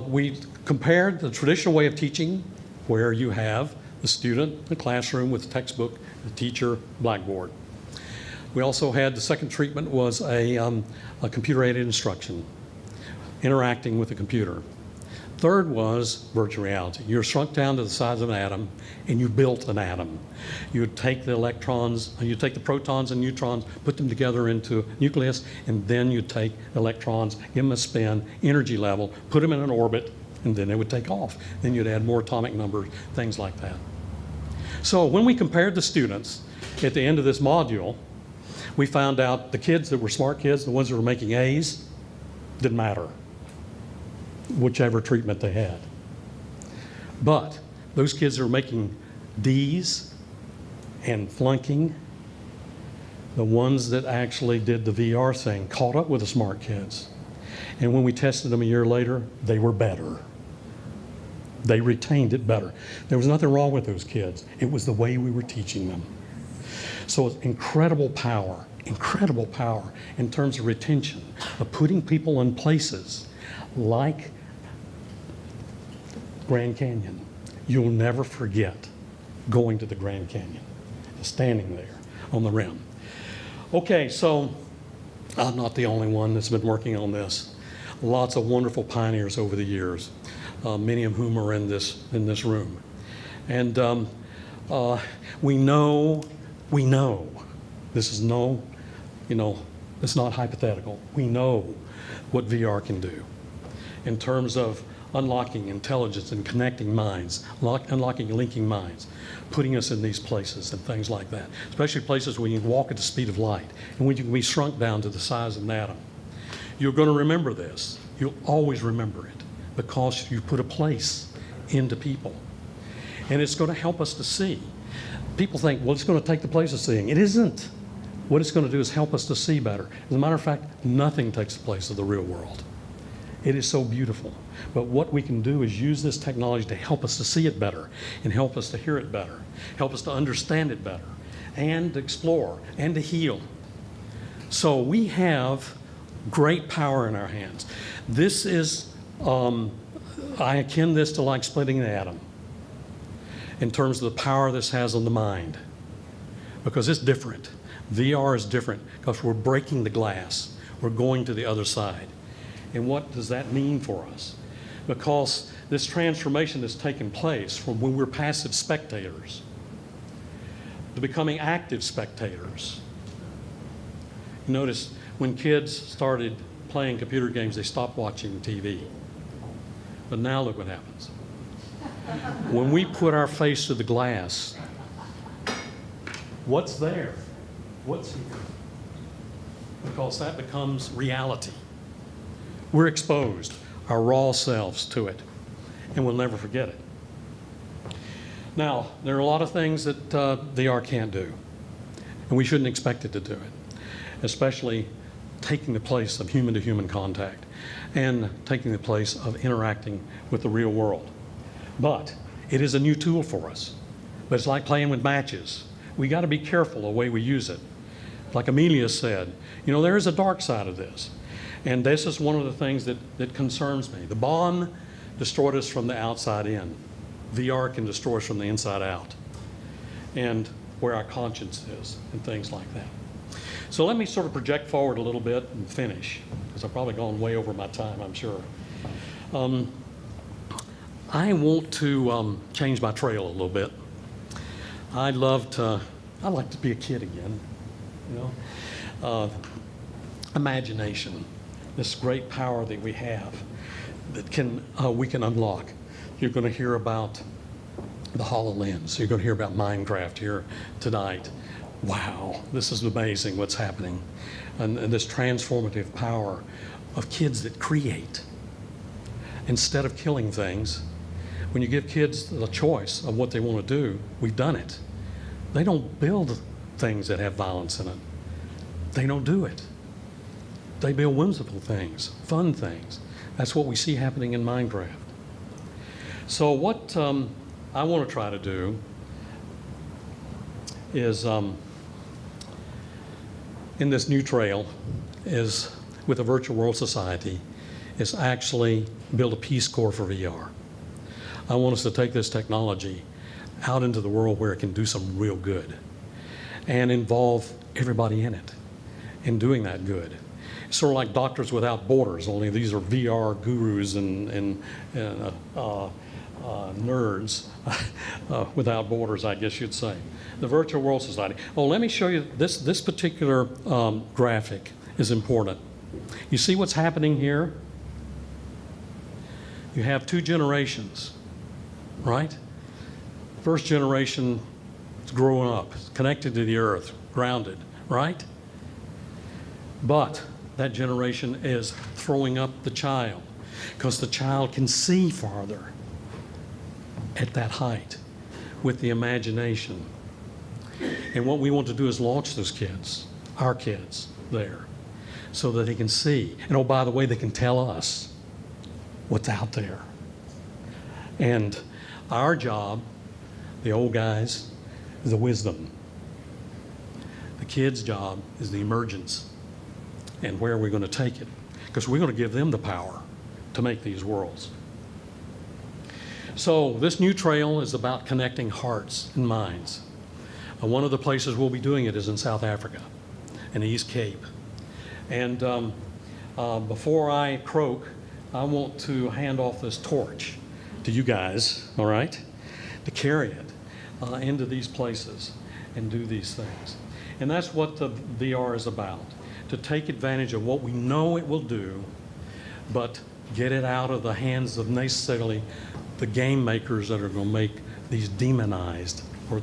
we compared the traditional way of teaching, where you have the student, the classroom with the textbook, the teacher, blackboard. We also had the second treatment was a computer-aided instruction, interacting with the computer. Third was virtual reality. You're shrunk down to the size of an atom, and you built an atom. You would take the electrons, you take the protons and neutrons, put them together into a nucleus, and then you take electrons, give them a spin, energy level, put them in an orbit, and then they would take off. Then you'd add more atomic numbers, things like that. So when we compared the students at the end of this module, we found out the kids that were smart kids, the ones that were making A's, didn't matter, whichever treatment they had. But those kids that were making D's and flunking, the ones that actually did the VR thing, caught up with the smart kids. And when we tested them a year later, they were better. They retained it better. There was nothing wrong with those kids. It was the way we were teaching them. So it's incredible power in terms of retention, of putting people in places like Grand Canyon. You'll never forget going to the Grand Canyon, standing there on the rim. Okay, so I'm not the only one that's been working on this. Lots of wonderful pioneers over the years, many of whom are in this room. And we know, this is it's not hypothetical. We know what VR can do in terms of unlocking intelligence and connecting minds, unlocking linking minds, putting us in these places and things like that, especially places where you can walk at the speed of light and when you can be shrunk down to the size of an atom. You're going to remember this. You'll always remember it because you put a place into people. And it's going to help us to see. People think, well, it's going to take the place of seeing. It isn't. What it's going to do is help us to see better. As a matter of fact, nothing takes the place of the real world. It is so beautiful. But what we can do is use this technology to help us to see it better and help us to hear it better, help us to understand it better, and to explore and to heal. So we have great power in our hands. This is, I akin this to like splitting an atom in terms of the power this has on the mind, because it's different. VR is different because we're breaking the glass. We're going to the other side. And what does that mean for us? Because this transformation has taken place from when we're passive spectators to becoming active spectators. Notice when kids started playing computer games, they stopped watching TV. But now look what happens. When we put our face to the glass, what's there? What's here? Because that becomes reality. We're exposed, our raw selves, to it, and we'll never forget it. Now, there are a lot of things that VR can't do, and we shouldn't expect it to do it, especially taking the place of human-to-human contact and taking the place of interacting with the real world. But it is a new tool for us. But it's like playing with matches. we got to be careful the way we use it. Like Amelia said, you know, there is a dark side of this. And this is one of the things that concerns me. The bomb destroyed us from the outside in. VR can destroy us from the inside out. And where our conscience is and things like that. So let me sort of project forward a little bit and finish, because I've probably gone way over my time, I'm sure. I want to change my trail a little bit. I'd like to be a kid again, you know. Imagination, this great power that we have that we can unlock. You're going to hear about the HoloLens. You're going to hear about Minecraft here tonight. Wow, this is amazing what's happening. And this transformative power of kids that create. Instead of killing things, when you give kids the choice of what they want to do, we've done it. They don't build things that have violence in it. They don't do it. They build whimsical things, fun things. That's what we see happening in Minecraft. So what I want to try to do is, in this new trail, is with a Virtual World Society, is actually build a Peace Corps for VR. I want us to take this technology out into the world where it can do some real good and involve everybody in it in doing that good. It's sort of like Doctors Without Borders, only these are VR gurus and nerds without borders, I guess you'd say. The Virtual World Society. Oh, let me show you this particular graphic is important. You see what's happening here? You have two generations, right? First generation is growing up, connected to the earth, grounded, right? But that generation is throwing up the child because the child can see farther at that height with the imagination. And what we want to do is launch those kids, our kids, there, so that they can see. And oh, by the way, they can tell us what's out there. And our job, the old guys, is the wisdom. The kids' job is the emergence and where we're going to take it, because we're going to give them the power to make these worlds. So this new trail is about connecting hearts and minds. One of the places we'll be doing it is in South Africa, in the East Cape. And before I croak, I want to hand off this torch to you guys, all right, to carry it into these places and do these things. And that's what the VR is about, to take advantage of what we know it will do, but get it out of the hands of necessarily the game makers that are going to make these demonized, or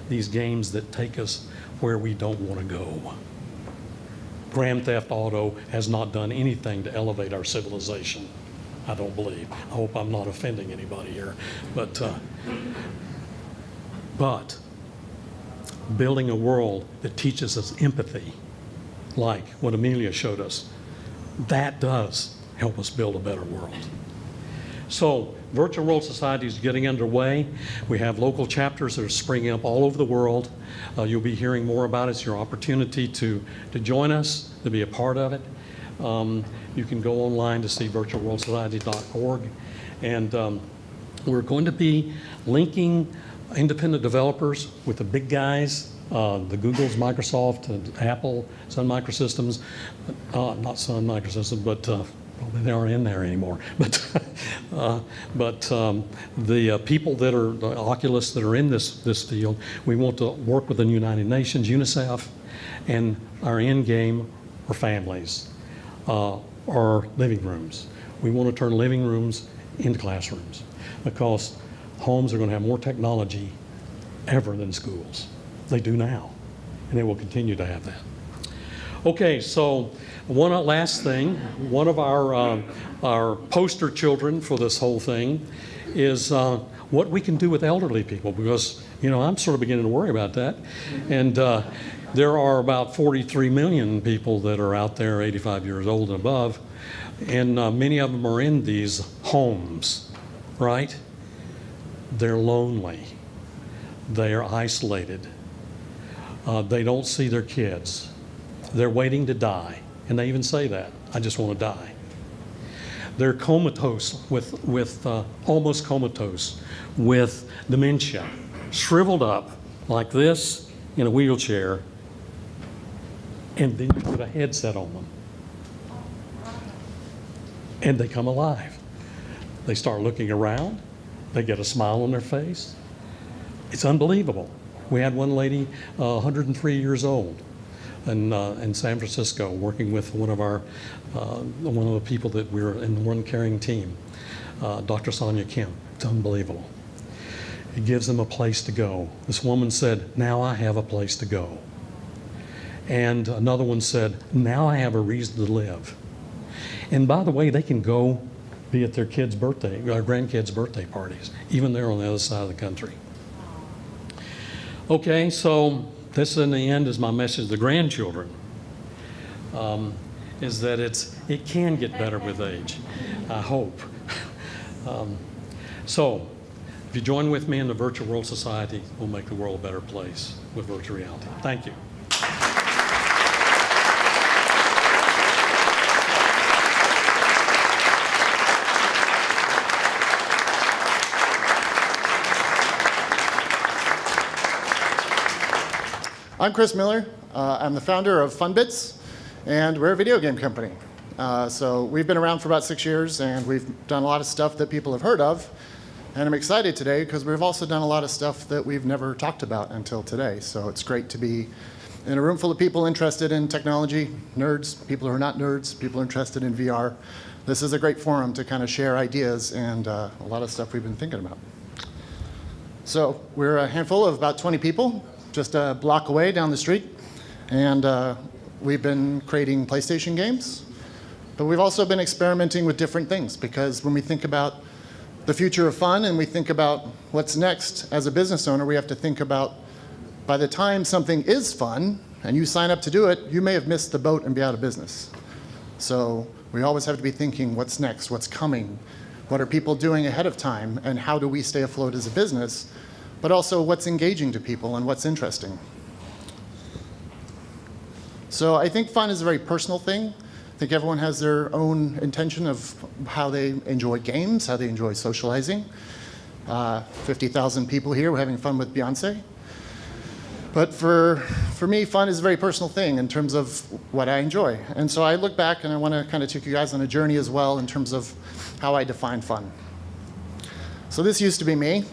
these games that take us where we don't want to go. Grand Theft Auto has not done anything to elevate our civilization, I don't believe. I hope I'm not offending anybody here. But building a world that teaches us empathy, like what Amelia showed us, that does help us build a better world. So Virtual World Society is getting underway. We have local chapters that are springing up all over the world. You'll be hearing more about it. It's your opportunity to join us, to be a part of it. You can go online to see virtualworldsociety.org. And we're going to be linking independent developers with the big guys, the Googles, Microsoft, and Apple, Sun Microsystems, not Sun Microsystems, but probably they aren't in there anymore. But the people that are, the Oculus that are in this field, we want to work with the United Nations, UNICEF, and our end game are families, or living rooms. We want to turn living rooms into classrooms, because homes are going to have more technology ever than schools. They do now, and they will continue to have that. Okay, so one last thing. One of our poster children for this whole thing is what we can do with elderly people, because, you know, I'm sort of beginning to worry about that. And there are about 43 million people that are out there 85 years old and above, and many of them are in these homes, right? They're lonely. They are isolated. They don't see their kids. They're waiting to die. And they even say that, I just want to die. They're comatose almost comatose with dementia, shriveled up like this in a wheelchair, and then you put a headset on them. And they come alive. They start looking around. They get a smile on their face. It's unbelievable. We had one lady, 103 years old, in San Francisco, working with one of the people that we were in the one caring team, Dr. Sonia Kim. It's unbelievable. It gives them a place to go. This woman said, "Now I have a place to go." And another one said, "Now I have a reason to live." And by the way, they can go be at their kids' birthday, grandkids' birthday parties, even they're on the other side of the country. Okay, so this in the end is my message to the grandchildren, is that it can get better with age, I hope. So if you join with me in the Virtual World Society, we'll make the world a better place with virtual reality. Thank you. I'm Chris Miller. I'm the founder of FunBits, and we're a video game company. So we've been around for about 6 years, and we've done a lot of stuff that people have heard of. And I'm excited today because we've also done a lot of stuff that we've never talked about until today. So it's great to be in a room full of people interested in technology, nerds, people who are not nerds, people interested in VR. This is a great forum to kind of share ideas and a lot of stuff we've been thinking about. So we're a handful of about 20 people, just a block away down the street. And we've been creating PlayStation games. But we've also been experimenting with different things, because when we think about the future of fun and we think about what's next as a business owner, we have to think about, by the time something is fun and you sign up to do it, you may have missed the boat and be out of business. So we always have to be thinking, what's next, what's coming, what are people doing ahead of time, and how do we stay afloat as a business, but also what's engaging to people and what's interesting. So I think fun is a very personal thing. I think everyone has their own intention of how they enjoy games, how they enjoy socializing. 50,000 people here, we're having fun with Beyonce. But for me, fun is a very personal thing in terms of what I enjoy. And so I look back and I want to kind of take you guys on a journey as well in terms of how I define fun. So this used to be me.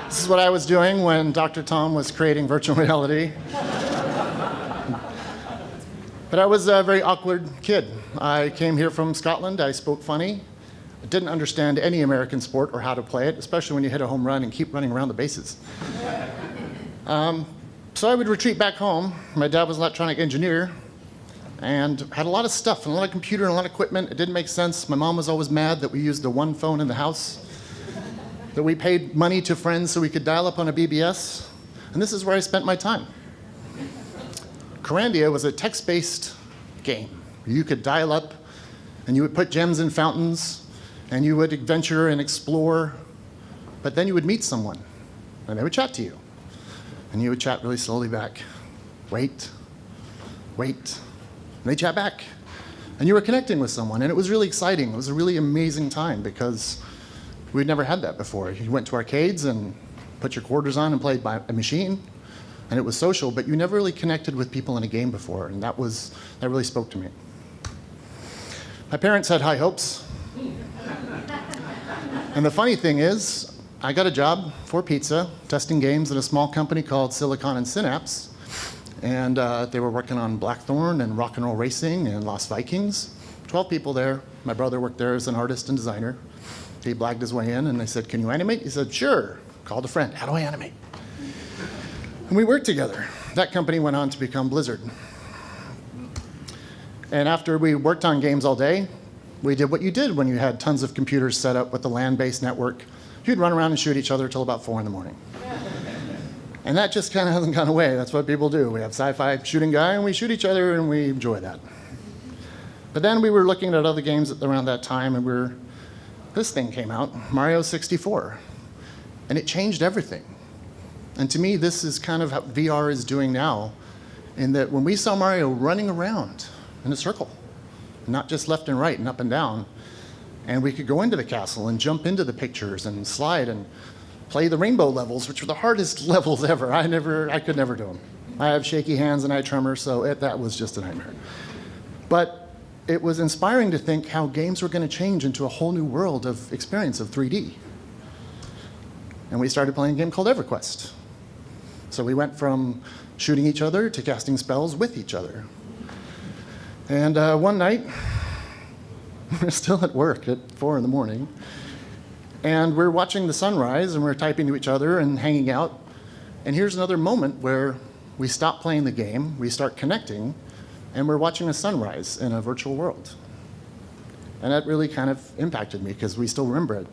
This is what I was doing when Dr. Tom was creating virtual reality. But I was a very awkward kid. I came here from Scotland. I spoke funny. I didn't understand any American sport or how to play it, especially when you hit a home run and keep running around the bases. So I would retreat back home. My dad was an electronic engineer and had a lot of stuff, and a lot of computer and a lot of equipment. It didn't make sense. My mom was always mad that we used the one phone in the house, that we paid money to friends so we could dial up on a BBS. And this is where I spent my time. Corandia was a text-based game. You could dial up, and you would put gems in fountains, and you would adventure and explore, but then you would meet someone, and they would chat to you. And you would chat really slowly back. Wait, wait. And they chat back. And you were connecting with someone, and it was really exciting. It was a really amazing time because we'd never had that before. You went to arcades and put your quarters on and played by a machine, and it was social, but you never really connected with people in a game before, and that really spoke to me. My parents had high hopes. And the funny thing is, I got a job for pizza, testing games at a small company called Silicon and Synapse, and they were working on Blackthorn and Rock and Roll Racing and Lost Vikings. 12 people there. My brother worked there as an artist and designer. He blagged his way in, and they said, "Can you animate?" He said, "Sure." Called a friend. "How do I animate?" And we worked together. That company went on to become Blizzard. And after we worked on games all day, we did what you did when you had tons of computers set up with the LAN-based network. You'd run around and shoot each other till about 4 in the morning. And that just kind of hasn't gone away. That's what people do. We have sci-fi shooting guy, and we shoot each other, and we enjoy that. But then we were looking at other games around that time, and this thing came out, Mario 64. And it changed everything. And to me, this is kind of how VR is doing now, in that when we saw Mario running around in a circle, not just left and right and up and down, and we could go into the castle and jump into the pictures and slide and play the rainbow levels, which were the hardest levels ever. I could never do them. I have shaky hands and I tremor, so that was just a nightmare. But it was inspiring to think how games were going to change into a whole new world of experience of 3D. And we started playing a game called EverQuest. So we went from shooting each other to casting spells with each other. And one night, we're still at work at 4 in the morning, and we're watching the sunrise, and we're typing to each other and hanging out. And here's another moment where we stop playing the game, we start connecting, and we're watching a sunrise in a virtual world. And that really kind of impacted me, because we still remember it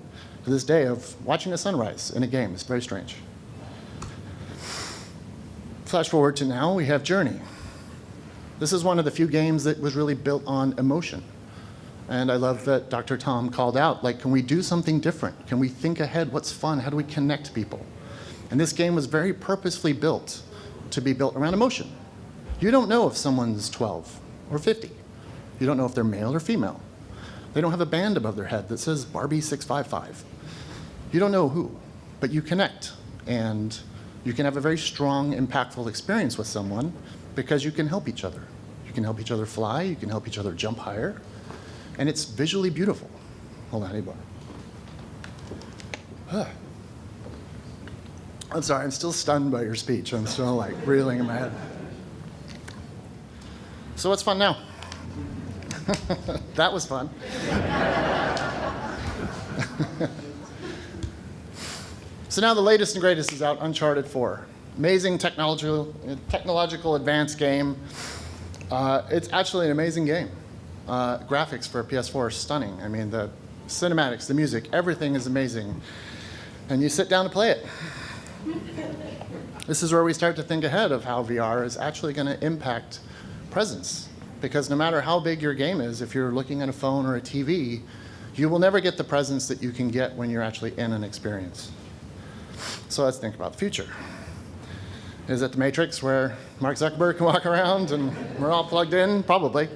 to this day, of watching a sunrise in a game. It's very strange. Flash forward to now, we have Journey. This is one of the few games that was really built on emotion. And I love that Dr. Tom called out, like, can we do something different? Can we think ahead? What's fun? How do we connect people? And this game was very purposefully built to be built around emotion. You don't know if someone's 12 or 50. You don't know if they're male or female. They don't have a band above their head that says Barbie 655. You don't know who, but you connect. And you can have a very strong, impactful experience with someone because you can help each other. You can help each other fly. You can help each other jump higher. And it's visually beautiful. Hold on, anymore. I'm sorry, I'm still stunned by your speech. I'm still like reeling in my head. So what's fun now? That was fun. So now the latest and greatest is out, Uncharted 4. Amazing technological advanced game. It's actually an amazing game. Graphics for a PS4 are stunning. I mean, the cinematics, the music, everything is amazing. And you sit down to play it. This is where we start to think ahead of how VR is actually going to impact presence. Because no matter how big your game is, if you're looking at a phone or a TV, you will never get the presence that you can get when you're actually in an experience. So let's think about the future. Is it the Matrix where Mark Zuckerberg can walk around and we're all plugged in? Probably.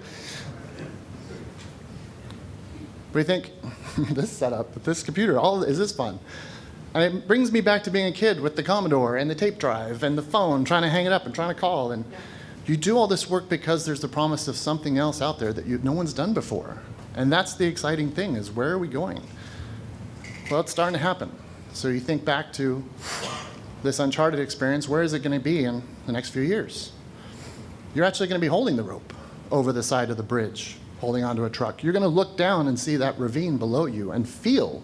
We think, this setup, this computer, is this fun? And it brings me back to being a kid with the Commodore and the tape drive and the phone, trying to hang it up and trying to call. And you do all this work because there's the promise of something else out there that no one's done before. And that's the exciting thing, is where are we going? Well, it's starting to happen. So you think back to this Uncharted experience, where is it going to be in the next few years? You're actually going to be holding the rope over the side of the bridge, holding onto a truck. You're going to look down and see that ravine below you and feel.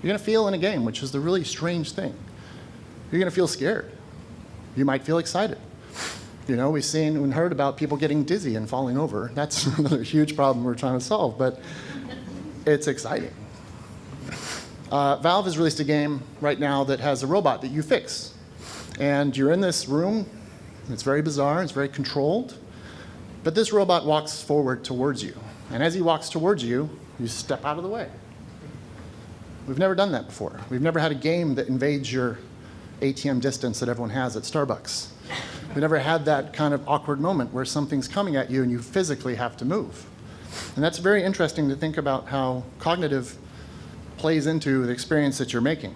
You're going to feel in a game, which is the really strange thing. You're going to feel scared. You might feel excited. You know, we've seen and heard about people getting dizzy and falling over. That's another huge problem we're trying to solve, but it's exciting. Valve has released a game right now that has a robot that you fix. And you're in this room. It's very bizarre. It's very controlled. But this robot walks forward towards you. And as he walks towards you, you step out of the way. We've never done that before. We've never had a game that invades your ATM distance that everyone has at Starbucks. We've never had that kind of awkward moment where something's coming at you and you physically have to move. And that's very interesting to think about how cognitive plays into the experience that you're making.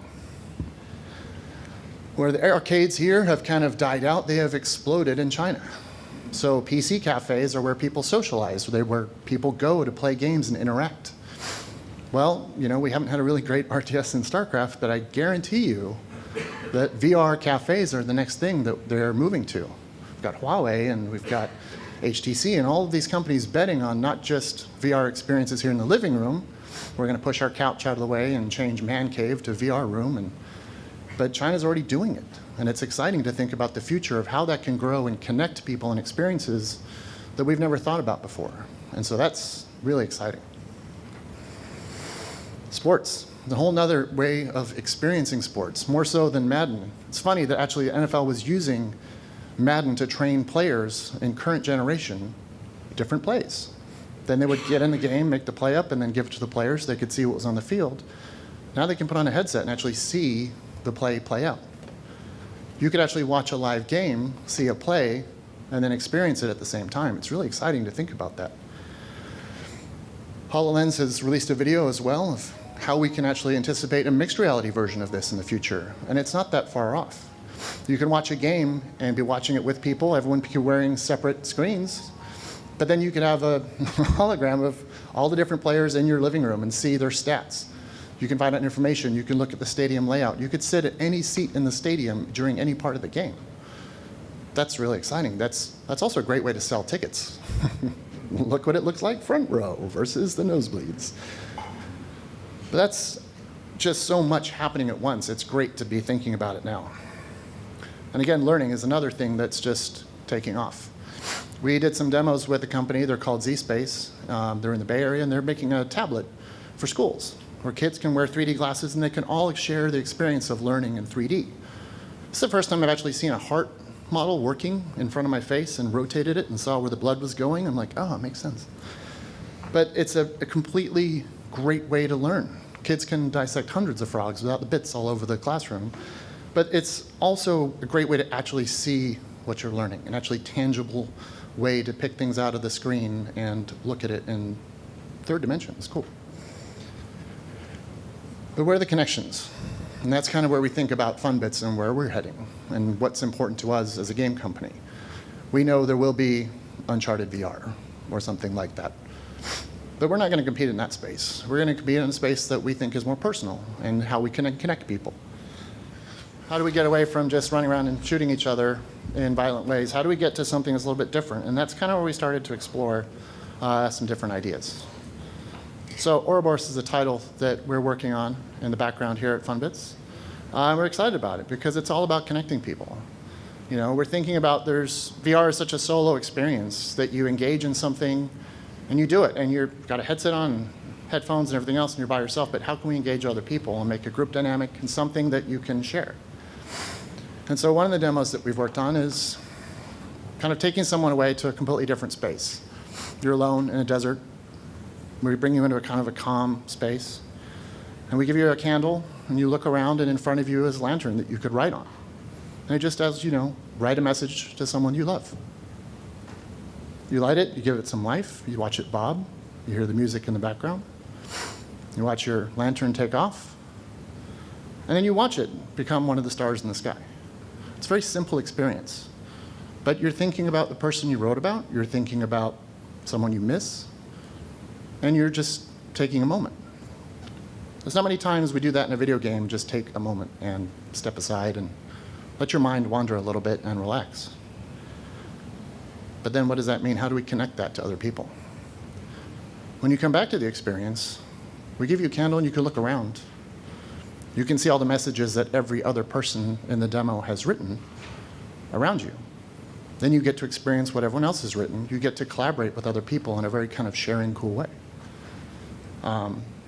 Where the arcades here have kind of died out, they have exploded in China. So PC cafes are where people socialize, where people go to play games and interact. Well, you know, we haven't had a really great RTS in StarCraft, but I guarantee you that VR cafes are the next thing that they're moving to. We've got Huawei and we've got HTC and all of these companies betting on not just VR experiences here in the living room. We're going to push our couch out of the way and change man cave to VR room. But China's already doing it. And it's exciting to think about the future of how that can grow and connect people and experiences that we've never thought about before. And so that's really exciting. Sports, a whole nother way of experiencing sports, more so than Madden. It's funny that actually the NFL was using Madden to train players in current generation different plays. Then they would get in the game, make the play up, and then give it to the players so they could see what was on the field. Now they can put on a headset and actually see the play out. you could actually watch a live game, see a play, and then experience it at the same time. It's really exciting to think about that. HoloLens has released a video as well of how we can actually anticipate a mixed reality version of this in the future, and it's not that far off. You can watch a game and be watching it with people, everyone be wearing separate screens, but then you could have a hologram of all the different players in your living room and see their stats. You can find out information, you can look at the stadium layout. You could sit at any seat in the stadium during any part of the game. That's really exciting. That's also a great way to sell tickets. Look what it looks like front row versus the nosebleeds. But that's just so much happening at once. It's great to be thinking about it now. And again, learning is another thing that's just taking off. We did some demos with a company, they're called zSpace. They're in the Bay Area, and they're making a tablet for schools where kids can wear 3D glasses and they can all share the experience of learning in 3D. This is the first time I've actually seen a heart model working in front of my face and rotated it and saw where the blood was going. I'm like, oh, it makes sense. But it's a completely great way to learn. Kids can dissect hundreds of frogs without the bits all over the classroom. But it's also a great way to actually see what you're learning, an actually tangible way to pick things out of the screen and look at it in third dimension. It's cool. But where are the connections? And that's kind of where we think about FunBits and where we're heading and what's important to us as a game company. We know there will be Uncharted VR or something like that. But we're not going to compete in that space. We're going to compete in a space that we think is more personal and how we can connect people. How do we get away from just running around and shooting each other in violent ways? How do we get to something that's a little bit different? And that's kind of where we started to explore some different ideas. So Ouroboros is a title that we're working on in the background here at FunBits. We're excited about it because it's all about connecting people. You know, we're thinking about VR is such a solo experience that you engage in something and you do it, and you've got a headset on, headphones and everything else, and you're by yourself, but how can we engage other people and make a group dynamic and something that you can share? And so one of the demos that we've worked on is kind of taking someone away to a completely different space. You're alone in a desert. We bring you into a kind of a calm space, and we give you a candle, and you look around, and in front of you is a lantern that you could write on. And it just does, you know, write a message to someone you love. You light it, you give it some life, you watch it bob, you hear the music in the background, you watch your lantern take off, and then you watch it become one of the stars in the sky. It's a very simple experience, but you're thinking about the person you wrote about, you're thinking about someone you miss, and you're just taking a moment. There's not many times we do that in a video game, just take a moment and step aside and let your mind wander a little bit and relax. But then what does that mean? How do we connect that to other people? When you come back to the experience, we give you a candle and you can look around. You can see all the messages that every other person in the demo has written around you. Then you get to experience what everyone else has written. You get to collaborate with other people in a very kind of sharing, cool way.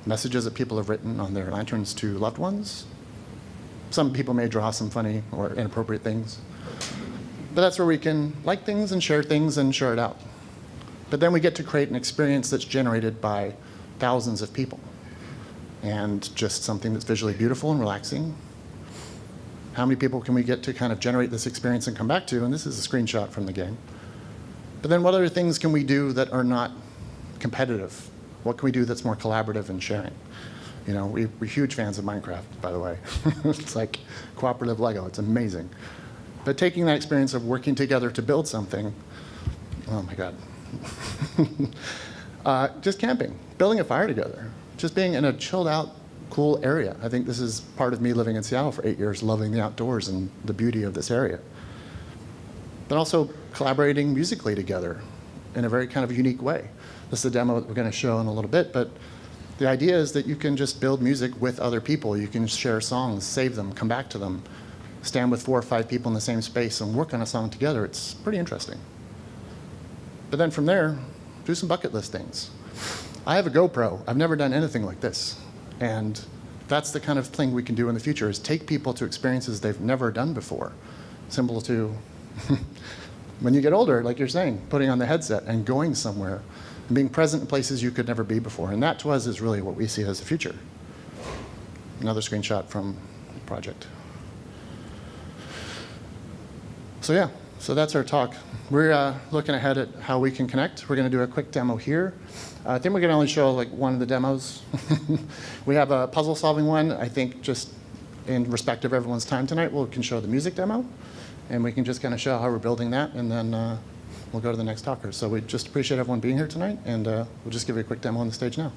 Messages that people have written on their lanterns to loved ones. Some people may draw some funny or inappropriate things. But that's where we can like things and share it out. But then we get to create an experience that's generated by thousands of people. And just something that's visually beautiful and relaxing. How many people can we get to kind of generate this experience and come back to? And this is a screenshot from the game. But then what other things can we do that are not competitive? What can we do that's more collaborative and sharing? You know, we're huge fans of Minecraft, by the way. It's like cooperative Lego. It's amazing. But taking that experience of working together to build something, oh my God. Just camping, building a fire together, just being in a chilled out, cool area. I think this is part of me living in Seattle for 8 years, loving the outdoors and the beauty of this area. But also collaborating musically together in a very kind of unique way. This is a demo that we're going to show in a little bit, but the idea is that you can just build music with other people. You can share songs, save them, come back to them, stand with 4 or 5 people in the same space and work on a song together. It's pretty interesting. But then from there, do some bucket list things. I have a GoPro. I've never done anything like this. And that's the kind of thing we can do in the future, is take people to experiences they've never done before. Simple to, when you get older, like you're saying, putting on the headset and going somewhere and being present in places you could never be before. And that to us is really what we see as the future. Another screenshot from the project. So yeah, so that's our talk. We're looking ahead at how we can connect. We're going to do a quick demo here. I think we're going to only show like one of the demos. We have a puzzle solving one. I think just in respect of everyone's time tonight, we can show the music demo. And we can just kind of show how we're building that, and then we'll go to the next talker. So we just appreciate everyone being here tonight, and we'll just give you a quick demo on the stage now.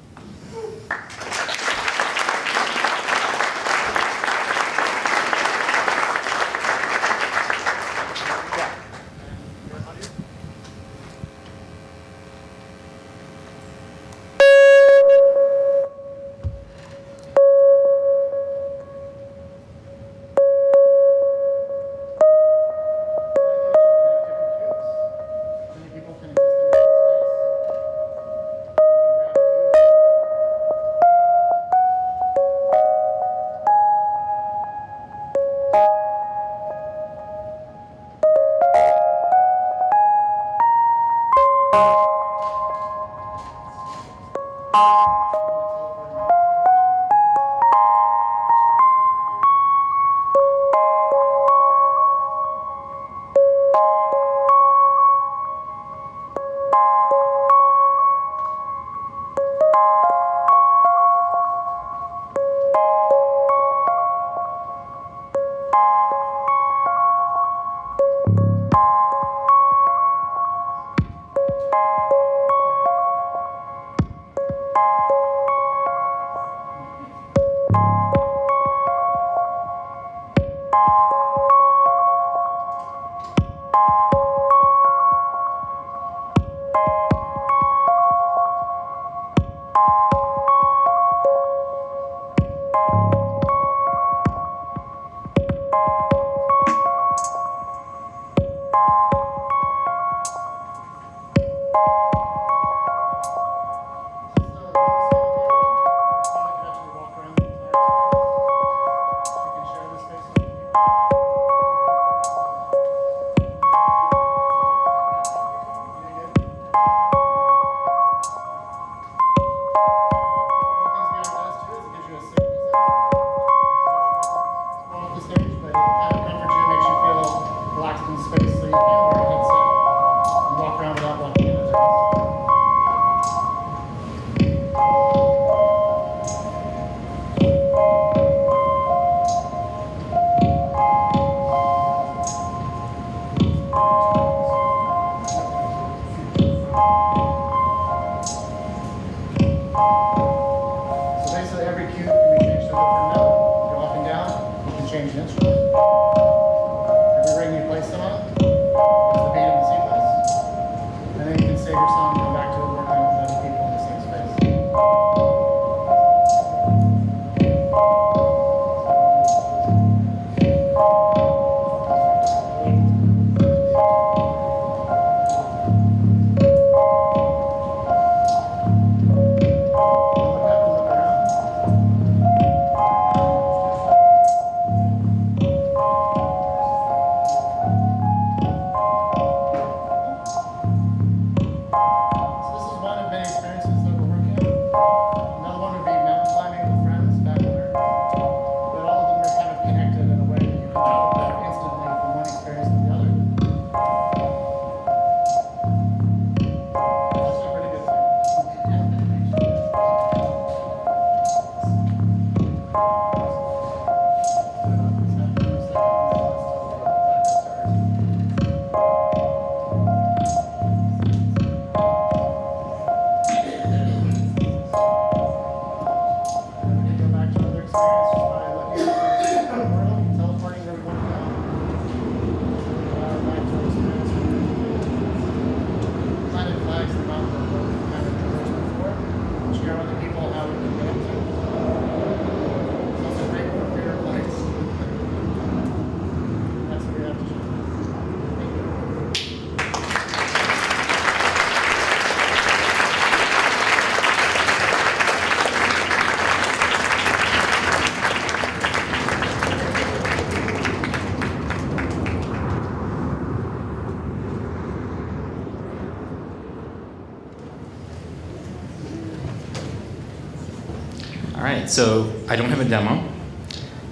All right, so I don't have a demo.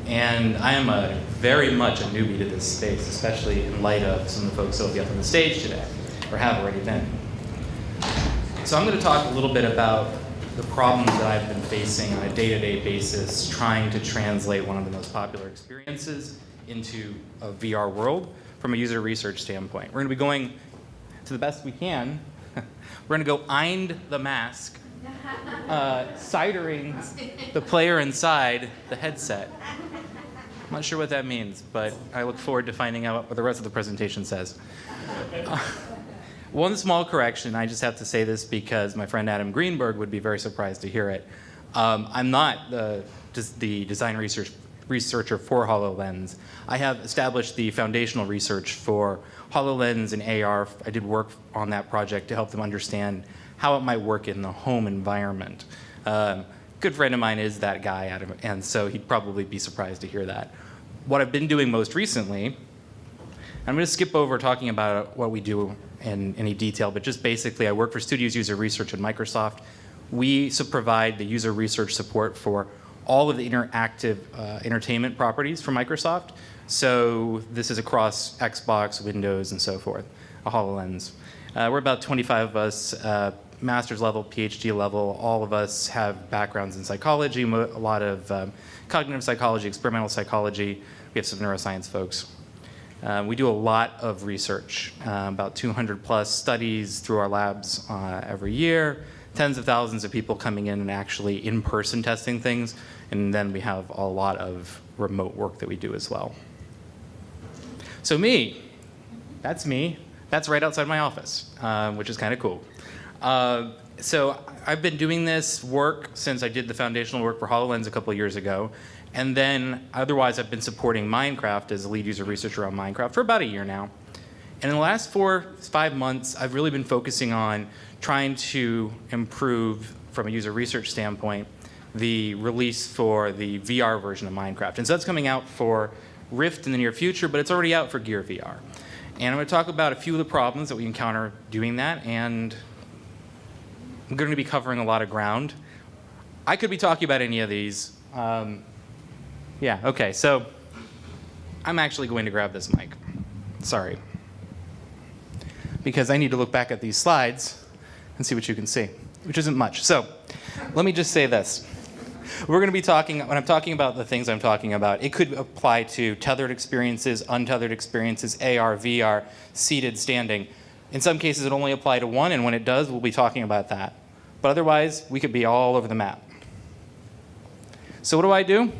And I am very much a newbie to this space, especially in light of some of the folks that will be up on the stage today, or have already been. So I'm going to talk a little bit about the problems that I've been facing on a day-to-day basis trying to translate one of the most popular experiences into a VR world from a user research standpoint. We're going to be going, to the best we can, we're going to go Eind the mask, sidering the player inside the headset. I'm not sure what that means, but I look forward to finding out what the rest of the presentation says. One small correction, I just have to say this because my friend Adam Greenberg would be very surprised to hear it. I'm not the design researcher for HoloLens. I have established the foundational research for HoloLens and AR. I did work on that project to help them understand how it might work in the home environment. Good friend of mine is that guy, Adam, and so he'd probably be surprised to hear that. What I've been doing most recently, I'm going to skip over talking about what we do in any detail, but just basically I work for Studios User Research at Microsoft. We provide the user research support for all of the interactive entertainment properties from Microsoft. So this is across Xbox, Windows, and so forth, a HoloLens. We're about 25 of us, master's level, PhD level. All of us have backgrounds in psychology, a lot of cognitive psychology, experimental psychology. We have some neuroscience folks. We do a lot of research, about 200 plus studies through our labs every year, tens of thousands of people coming in and actually in-person testing things, and then we have a lot of remote work that we do as well. So me, that's right outside my office, which is kind of cool. So I've been doing this work since I did the foundational work for HoloLens a couple of years ago. And then otherwise I've been supporting Minecraft as a lead user researcher on Minecraft for about a year now. And in the last 4-5 months, I've really been focusing on trying to improve, from a user research standpoint, the release for the VR version of Minecraft. And so that's coming out for Rift in the near future, but it's already out for Gear VR. And I'm going to talk about a few of the problems that we encounter doing that, and I'm going to be covering a lot of ground. I could be talking about any of these. Yeah, okay, so I'm actually going to grab this mic. Sorry. Because I need to look back at these slides and see what you can see, which isn't much. So let me just say this. We're going to be talking, when I'm talking about the things I'm talking about, it could apply to tethered experiences, untethered experiences, AR, VR, seated, standing. In some cases, it only apply to one, and when it does, we'll be talking about that. But otherwise, we could be all over the map. So what do?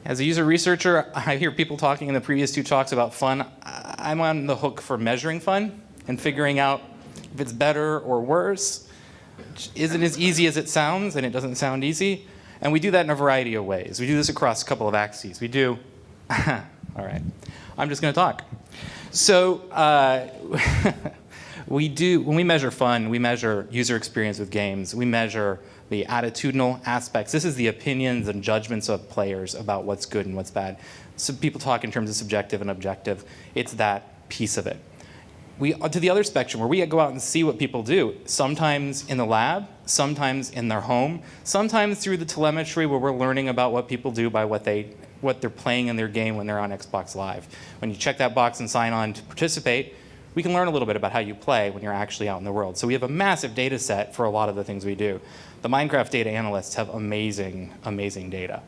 As a user researcher, I hear people talking in the previous two talks about fun. I'm on the hook for measuring fun and figuring out if it's better or worse, which isn't as easy as it sounds, and it doesn't sound easy. And we do that in a variety of ways. We do this across a couple of axes. We do, all right, I'm just going to talk. So when we measure fun, we measure user experience with games. We measure the attitudinal aspects. This is the opinions and judgments of players about what's good and what's bad. So people talk in terms of subjective and objective. It's that piece of it. To the other spectrum, where we go out and see what people do, sometimes in the lab, sometimes in their home, sometimes through the telemetry where we're learning about what people do by what they're playing in their game when they're on Xbox Live. When you check that box and sign on to participate, we can learn a little bit about how you play when you're actually out in the world. So we have a massive data set for a lot of the things we do. The Minecraft data analysts have amazing, amazing data.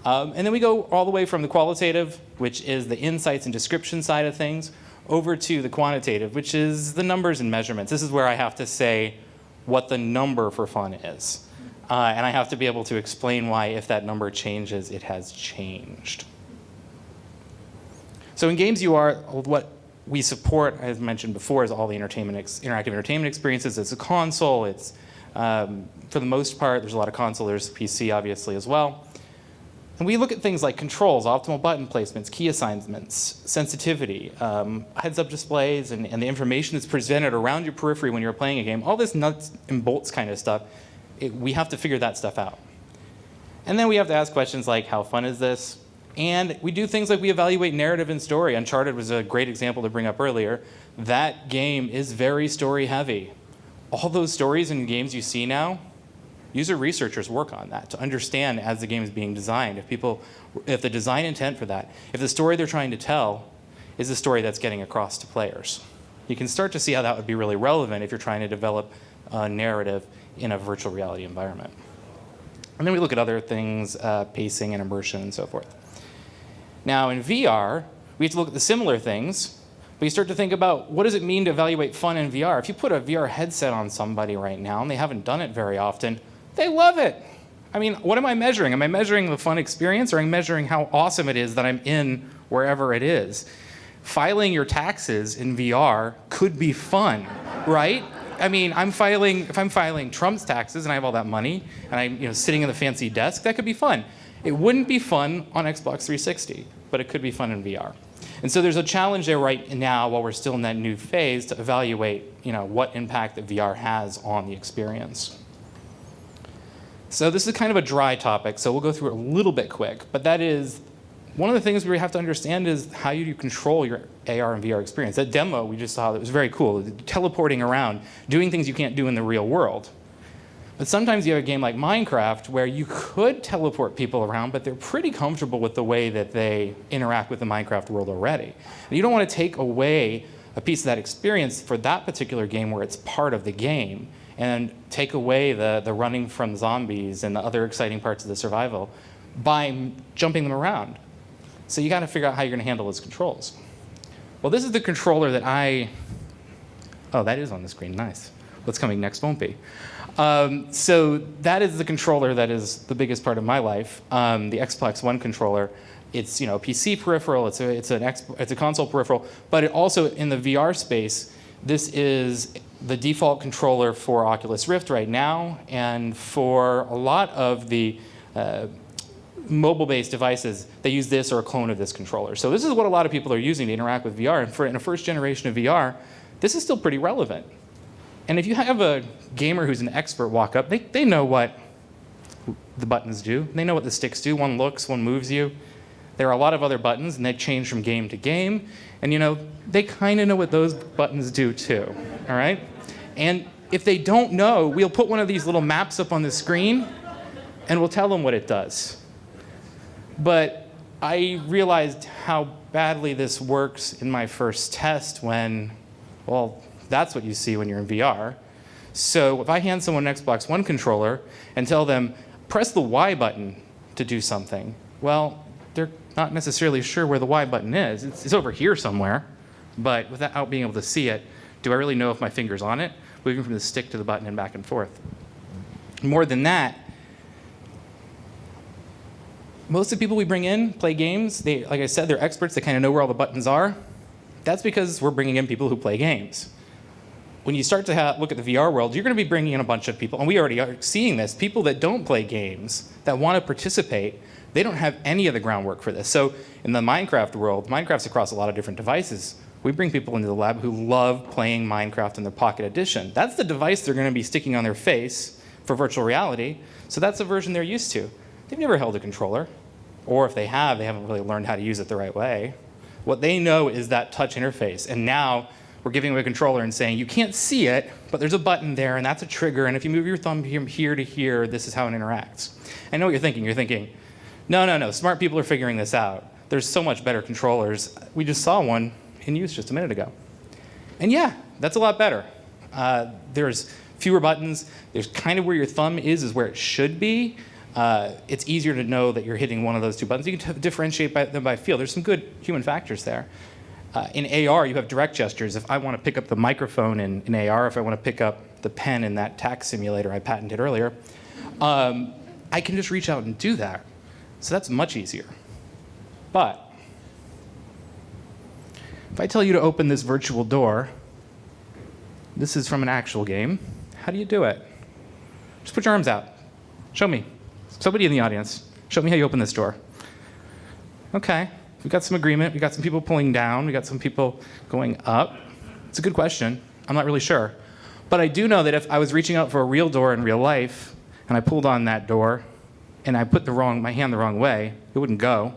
And then we go all the way from the qualitative, which is the insights and description side of things, over to the quantitative, which is the numbers and measurements. This is where I have to say what the number for fun is. And I have to be able to explain why, if that number changes, it has changed. So in Games UR, what we support, as mentioned before, is all the interactive entertainment experiences. It's a console. It's, for the most part, there's a lot of console. There's PC, obviously, as well. And we look at things like controls, optimal button placements, key assignments, sensitivity, heads-up displays, and the information that's presented around your periphery when you're playing a game. All this nuts and bolts kind of stuff, we have to figure that stuff out. And then we have to ask questions like, how fun is this? And we do things like we evaluate narrative and story. Uncharted was a great example to bring up earlier. That game is very story heavy. All those stories and games you see now, user researchers work on that to understand as the game is being designed, if the design intent for that, if the story they're trying to tell is the story that's getting across to players. You can start to see how that would be really relevant if you're trying to develop a narrative in a virtual reality environment. And then we look at other things, pacing and immersion and so forth. Now in VR, we have to look at the similar things, but you start to think about what does it mean to evaluate fun in VR? If you put a VR headset on somebody right now and they haven't done it very often, they love it. I mean, what am I measuring? Am I measuring the fun experience, or am I measuring how awesome it is that I'm in wherever it is? Filing your taxes in VR could be fun, right? I mean, if I'm filing Trump's taxes and I have all that money and I'm sitting in the fancy desk, that could be fun. It wouldn't be fun on Xbox 360, but it could be fun in VR. And so there's a challenge there right now while we're still in that new phase to evaluate what impact that VR has on the experience. So this is kind of a dry topic, so we'll go through it a little bit quick, but that is one of the things we have to understand is how you control your AR and VR experience. That demo we just saw, that was very cool, teleporting around, doing things you can't do in the real world. But sometimes you have a game like Minecraft where you could teleport people around, but they're pretty comfortable with the way that they interact with the Minecraft world already. And you don't want to take away a piece of that experience for that particular game where it's part of the game and take away the running from zombies and the other exciting parts of the survival by jumping them around. So you got to figure out how you're going to handle those controls. Well, this is the controller that oh, that is on the screen, nice. What's coming next won't be. So that is the controller that is the biggest part of my life, the Xbox One controller. It's a PC peripheral, it's a console peripheral, but it also in the VR space, this is the default controller for Oculus Rift right now, and for a lot of the mobile-based devices, they use this or a clone of this controller. So this is what a lot of people are using to interact with VR, and in a first generation of VR, this is still pretty relevant. And if you have a gamer who's an expert walk up, they know what the buttons do. They know what the sticks do. One looks, one moves you. There are a lot of other buttons, and they change from game to game. And they kind of know what those buttons do too, all right? And if they don't know, we'll put one of these little maps up on the screen, and we'll tell them what it does. But I realized how badly this works in my first test when, well, that's what you see when you're in VR. So if I hand someone an Xbox One controller and tell them, press the Y button to do something, well, they're not necessarily sure where the Y button is. It's over here somewhere, but without being able to see it, do I really know if my finger's on it? Moving from the stick to the button and back and forth. More than that, most of the people we bring in play games. Like I said, they're experts. They kind of know where all the buttons are. That's because we're bringing in people who play games. When you start to look at the VR world, you're going to be bringing in a bunch of people, and we already are seeing this, people that don't play games, that want to participate, they don't have any of the groundwork for this. So in the Minecraft world, Minecraft's across a lot of different devices. We bring people into the lab who love playing Minecraft in their Pocket Edition. That's the device they're going to be sticking on their face for virtual reality, so that's the version they're used to. They've never held a controller, or if they have, they haven't really learned how to use it the right way. What they know is that touch interface, and now we're giving them a controller and saying, you can't see it, but there's a button there, and that's a trigger, and if you move your thumb from here to here, this is how it interacts. I know what you're thinking. You're thinking, no, smart people are figuring this out. There's so much better controllers. We just saw one in use just a minute ago. And yeah, that's a lot better. There's fewer buttons. There's kind of where your thumb is where it should be. It's easier to know that you're hitting one of those two buttons. You can differentiate them by feel. There's some good human factors there. In AR, you have direct gestures. If I want to pick up the microphone in AR, if I want to pick up the pen in that tax simulator I patented earlier, I can just reach out and do that. So that's much easier. But if I tell you to open this virtual door, this is from an actual game, how do you do it? Just put your arms out. Show me. Somebody in the audience, show me how you open this door. Okay. We got some agreement. We got some people pulling down. We got some people going up. It's a good question. I'm not really sure. But I do know that if I was reaching out for a real door in real life, and I pulled on that door, and I put my hand the wrong way, it wouldn't go.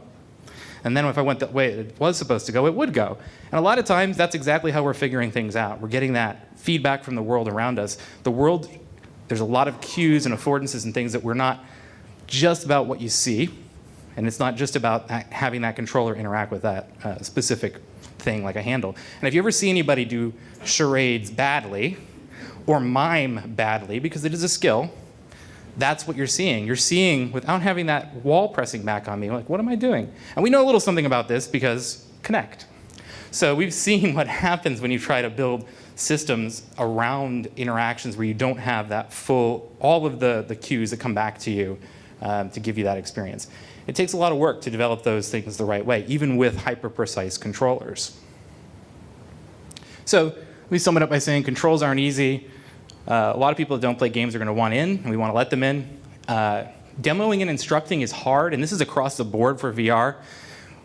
And then if I went the way it was supposed to go, it would go. And a lot of times, that's exactly how we're figuring things out. We're getting that feedback from the world around us. The world There's a lot of cues and affordances and things that we're not just about what you see, and it's not just about having that controller interact with that specific thing like a handle. And if you ever see anybody do charades badly or mime badly, because it is a skill, that's what you're seeing. You're seeing, without having that wall pressing back on me, like, what am I doing? And we know a little something about this because Connect. So we've seen what happens when you try to build systems around interactions where you don't have that all of the cues that come back to you to give you that experience. It takes a lot of work to develop those things the right way, even with hyper-precise controllers. So let me sum it up by saying controls aren't easy. A lot of people that don't play games are going to want in, and we want to let them in. Demoing and instructing is hard, and this is across the board for VR.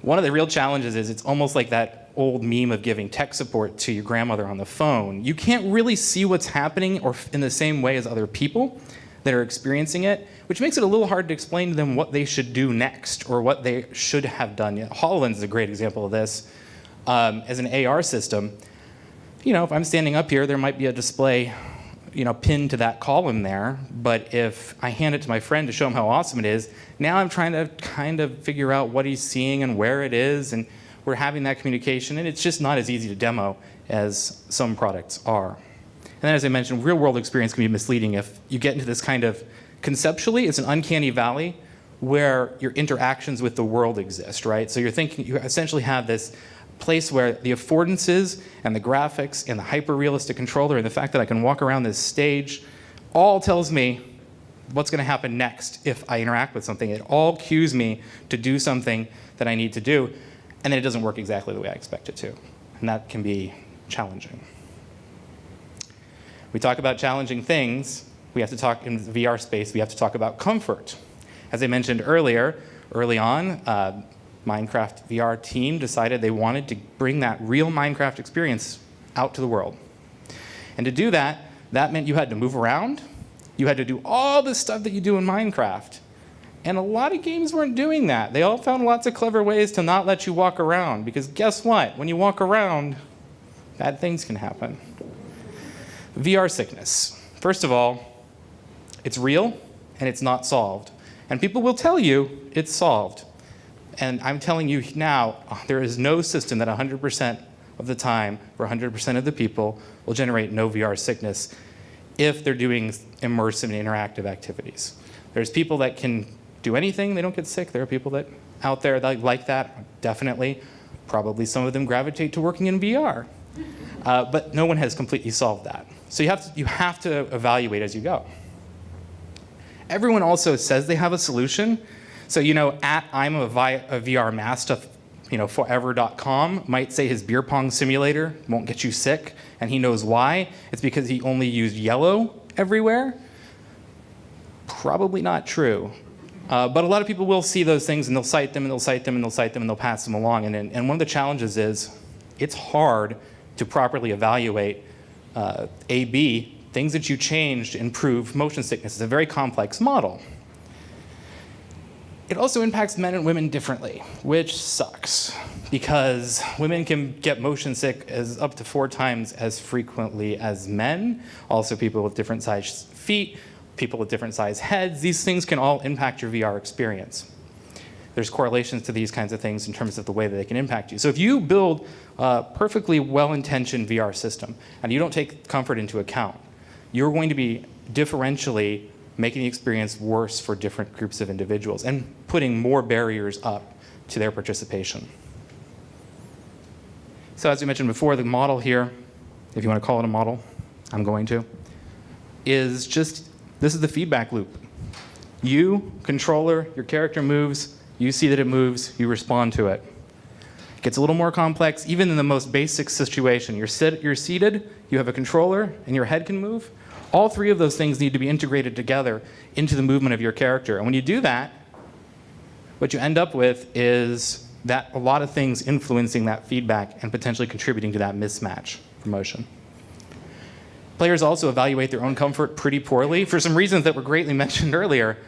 One of the real challenges is it's almost like that old meme of giving tech support to your grandmother on the phone. You can't really see what's happening or in the same way as other people that are experiencing it, which makes it a little hard to explain to them what they should do next or what they should have done. HoloLens is a great example of this. As an AR system, if I'm standing up here, there might be a display pinned to that column there, but if I hand it to my friend to show him how awesome it is, now I'm trying to kind of figure out what he's seeing and where it is, and we're having that communication, and it's just not as easy to demo as some products are. And then, as I mentioned, real-world experience can be misleading if you get into this kind of, conceptually, it's an uncanny valley where your interactions with the world exist, right? So you essentially have this place where the affordances and the graphics and the hyper-realistic controller and the fact that I can walk around this stage all tells me what's going to happen next if I interact with something. It all cues me to do something that I need to do, and then it doesn't work exactly the way I expect it to. And that can be challenging. We talk about challenging things. We have to talk in the VR space, we have to talk about comfort. As I mentioned early on, Minecraft VR team decided they wanted to bring that real Minecraft experience out to the world. And to do that, that meant you had to move around. You had to do all the stuff that you do in Minecraft. And a lot of games weren't doing that. They all found lots of clever ways to not let you walk around. Because guess what? When you walk around, bad things can happen. VR sickness. First of all, it's real and it's not solved. And people will tell you it's solved. And I'm telling you now, there is no system that 100% of the time, for 100% of the people, will generate no VR sickness if they're doing immersive and interactive activities. There's people that can do anything, they don't get sick. There are people that out there that like that, definitely. Probably some of them gravitate to working in VR. But no one has completely solved that. So you have to evaluate as you go. Everyone also says they have a solution. So, at I'm a VR master, forever.com might say his beer pong simulator won't get you sick, and he knows why. It's because he only used yellow everywhere. Probably not true. But a lot of people will see those things, and they'll cite them, and they'll cite them, and they'll cite them, and they'll pass them along. And one of the challenges is it's hard to properly evaluate A/B, things that you change to improve motion sickness. It's a very complex model. It also impacts men and women differently, which sucks, because women can get motion sick up to 4 times as frequently as men. Also, people with different size feet, people with different size heads, these things can all impact your VR experience. There's correlations to these kinds of things in terms of the way that they can impact you. So if you build a perfectly well-intentioned VR system and you don't take comfort into account, you're going to be differentially making the experience worse for different groups of individuals and putting more barriers up to their participation. So as we mentioned before, the model here, if you want to call it a model, I'm going to, is just, this is the feedback loop. You, controller, your character moves, you see that it moves, you respond to it. It gets a little more complex, even in the most basic situation. You're seated, you have a controller, and your head can move. All 3 of those things need to be integrated together into the movement of your character. And when you do that, what you end up with is that a lot of things influencing that feedback and potentially contributing to that mismatch of motion. Players also evaluate their own comfort pretty poorly. For some reasons that were greatly mentioned earlier,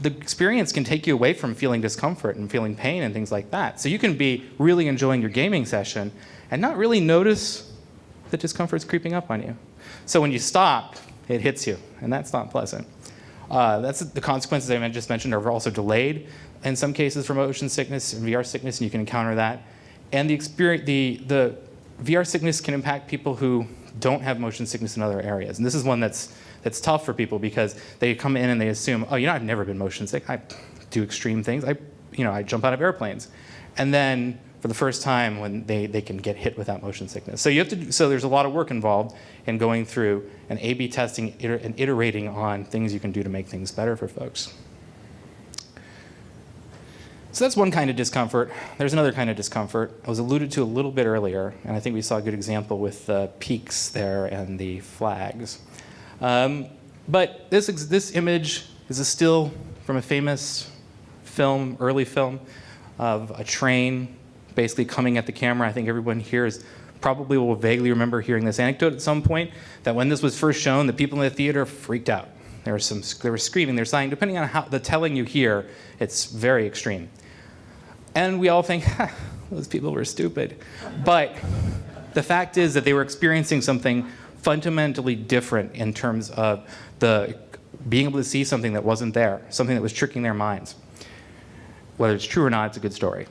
the experience can take you away from feeling discomfort and feeling pain and things like that. So you can be really enjoying your gaming session and not really notice that discomfort's creeping up on you. So when you stop it hits you, and that's not pleasant. That's the consequences I just mentioned are also delayed in some cases for motion sickness and VR sickness, and you can encounter that. And the VR sickness can impact people who don't have motion sickness in other areas. And this is one that's tough for people because they come in and they assume, oh, I've never been motion sick. I do extreme things. I jump out of airplanes. And then for the first time when they can get hit with that motion sickness. So there's a lot of work involved in going through and A/B testing and iterating on things you can do to make things better for folks. So that's one kind of discomfort. There's another kind of discomfort. It was alluded to a little bit earlier, and I think we saw a good example with the peaks there and the flags. But this image is a still from a famous film, early film, of a train basically coming at the camera. I think everyone here probably will vaguely remember hearing this anecdote at some point, that when this was first shown, the people in the theater freaked out. They were screaming, they're saying, depending on how the telling you hear, it's very extreme. And we all think, those people were stupid. But the fact is that they were experiencing something fundamentally different in terms of being able to see something that wasn't there, something that was tricking their minds. Whether it's true or not, it's a good story.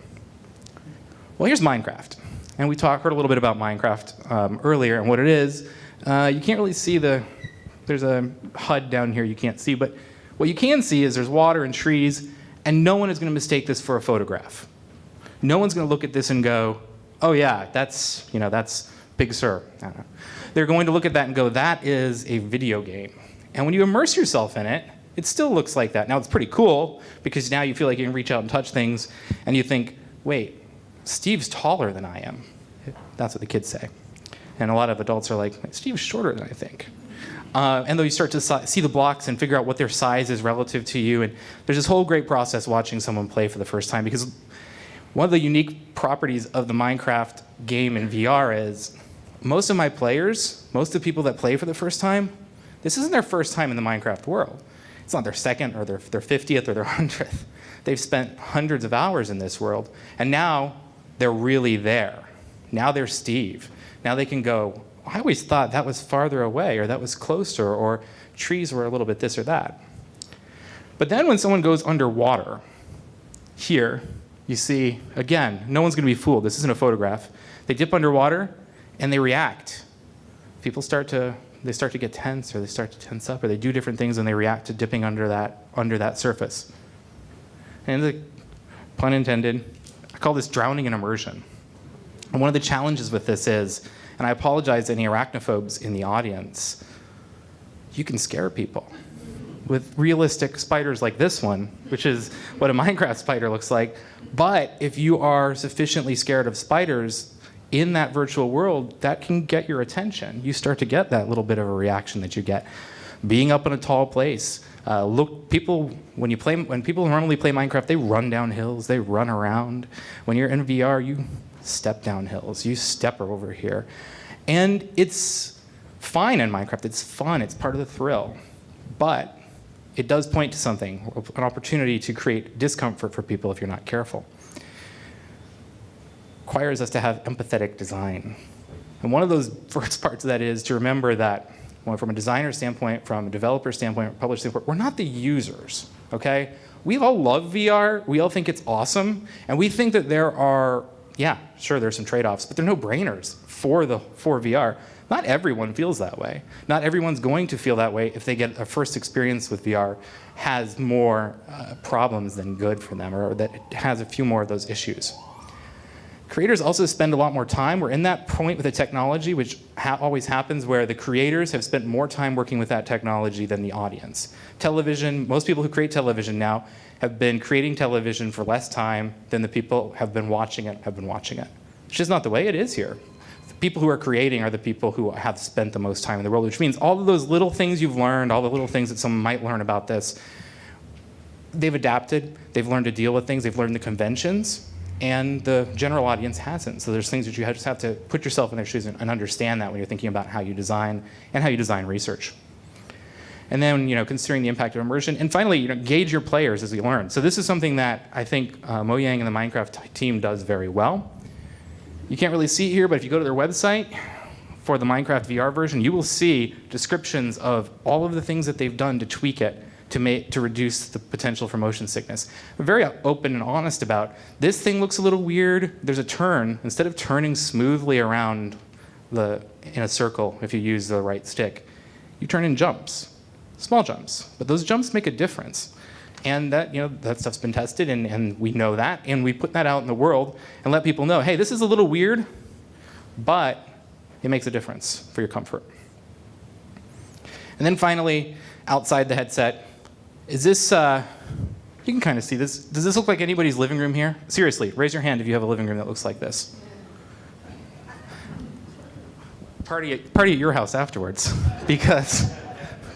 Well, here's Minecraft. And we heard a little bit about Minecraft earlier and what it is. You can't really see there's a HUD down here you can't see, but what you can see is there's water and trees, and no one is going to mistake this for a photograph. No one's going to look at this and go, oh yeah, that's Big Sur. I don't know. They're going to look at that and go, that is a video game. And when you immerse yourself in it, it still looks like that. Now it's pretty cool because now you feel like you can reach out and touch things, and you think, wait, Steve's taller than I am. That's what the kids say. And a lot of adults are like, Steve's shorter than I think. And though you start to see the blocks and figure out what their size is relative to you, and there's this whole great process watching someone play for the first time, because one of the unique properties of the Minecraft game in VR is most of the people that play for the first time, this isn't their first time in the Minecraft world. It's not their second or their 50th or their 100th. They've spent hundreds of hours in this world, and now they're really there. Now they're Steve. Now they can go, I always thought that was farther away, or that was closer, or trees were a little bit this or that. But then when someone goes underwater, here, you see, again, no one's going to be fooled. This isn't a photograph. They dip underwater, and they react. People start to get tense, or they start to tense up, or they do different things when they react to dipping under that surface. And pun intended, I call this drowning in immersion. And one of the challenges with this is, and I apologize to any arachnophobes in the audience, you can scare people with realistic spiders like this one, which is what a Minecraft spider looks like. But if you are sufficiently scared of spiders in that virtual world, that can get your attention. You start to get that little bit of a reaction that you get. Being up in a tall place. When people normally play Minecraft, they run down hills, they run around. When you're in VR, you step down hills, you step over here. And it's fine in Minecraft, it's fun, it's part of the thrill. But it does point to something, an opportunity to create discomfort for people if you're not careful. Requires us to have empathetic design. And one of those first parts of that is to remember that from a designer standpoint, from a developer standpoint, from a publisher standpoint, we're not the users, okay? We all love VR, we all think it's awesome, and we think that there's some trade-offs, but they're no-brainers for VR. Not everyone feels that way. Not everyone's going to feel that way if they get a first experience with VR has more problems than good for them, or that it has a few more of those issues. Creators also spend a lot more time. We're in that point with the technology, which always happens, where the creators have spent more time working with that technology than the audience. Television, most people who create television now have been creating television for less time than the people have been watching it. Which is not the way it is here. The people who are creating are the people who have spent the most time in the world, which means all of those little things you've learned, all the little things that someone might learn about this, they've adapted, they've learned to deal with things, they've learned the conventions, and the general audience hasn't. So there's things that you just have to put yourself in their shoes and understand that when you're thinking about how you design and how you design research. And then, considering the impact of immersion. And finally, gauge your players as you learn. So this is something that I think Mojang and the Minecraft team does very well. You can't really see it here, but if you go to their website, for the Minecraft VR version, you will see descriptions of all of the things that they've done to tweak it to reduce the potential for motion sickness. We're very open and honest about, this thing looks a little weird. There's a turn. Instead of turning smoothly around in a circle if you use the right stick, you turn in jumps, small jumps. But those jumps make a difference. And that, that stuff's been tested, and we know that, and we put that out in the world and let people know, hey, this is a little weird, but it makes a difference for your comfort. And then finally, outside the headset, is this, you can kind of see this. Does this look like anybody's living room here? Seriously, raise your hand if you have a living room that looks like this. Party at your house afterwards, because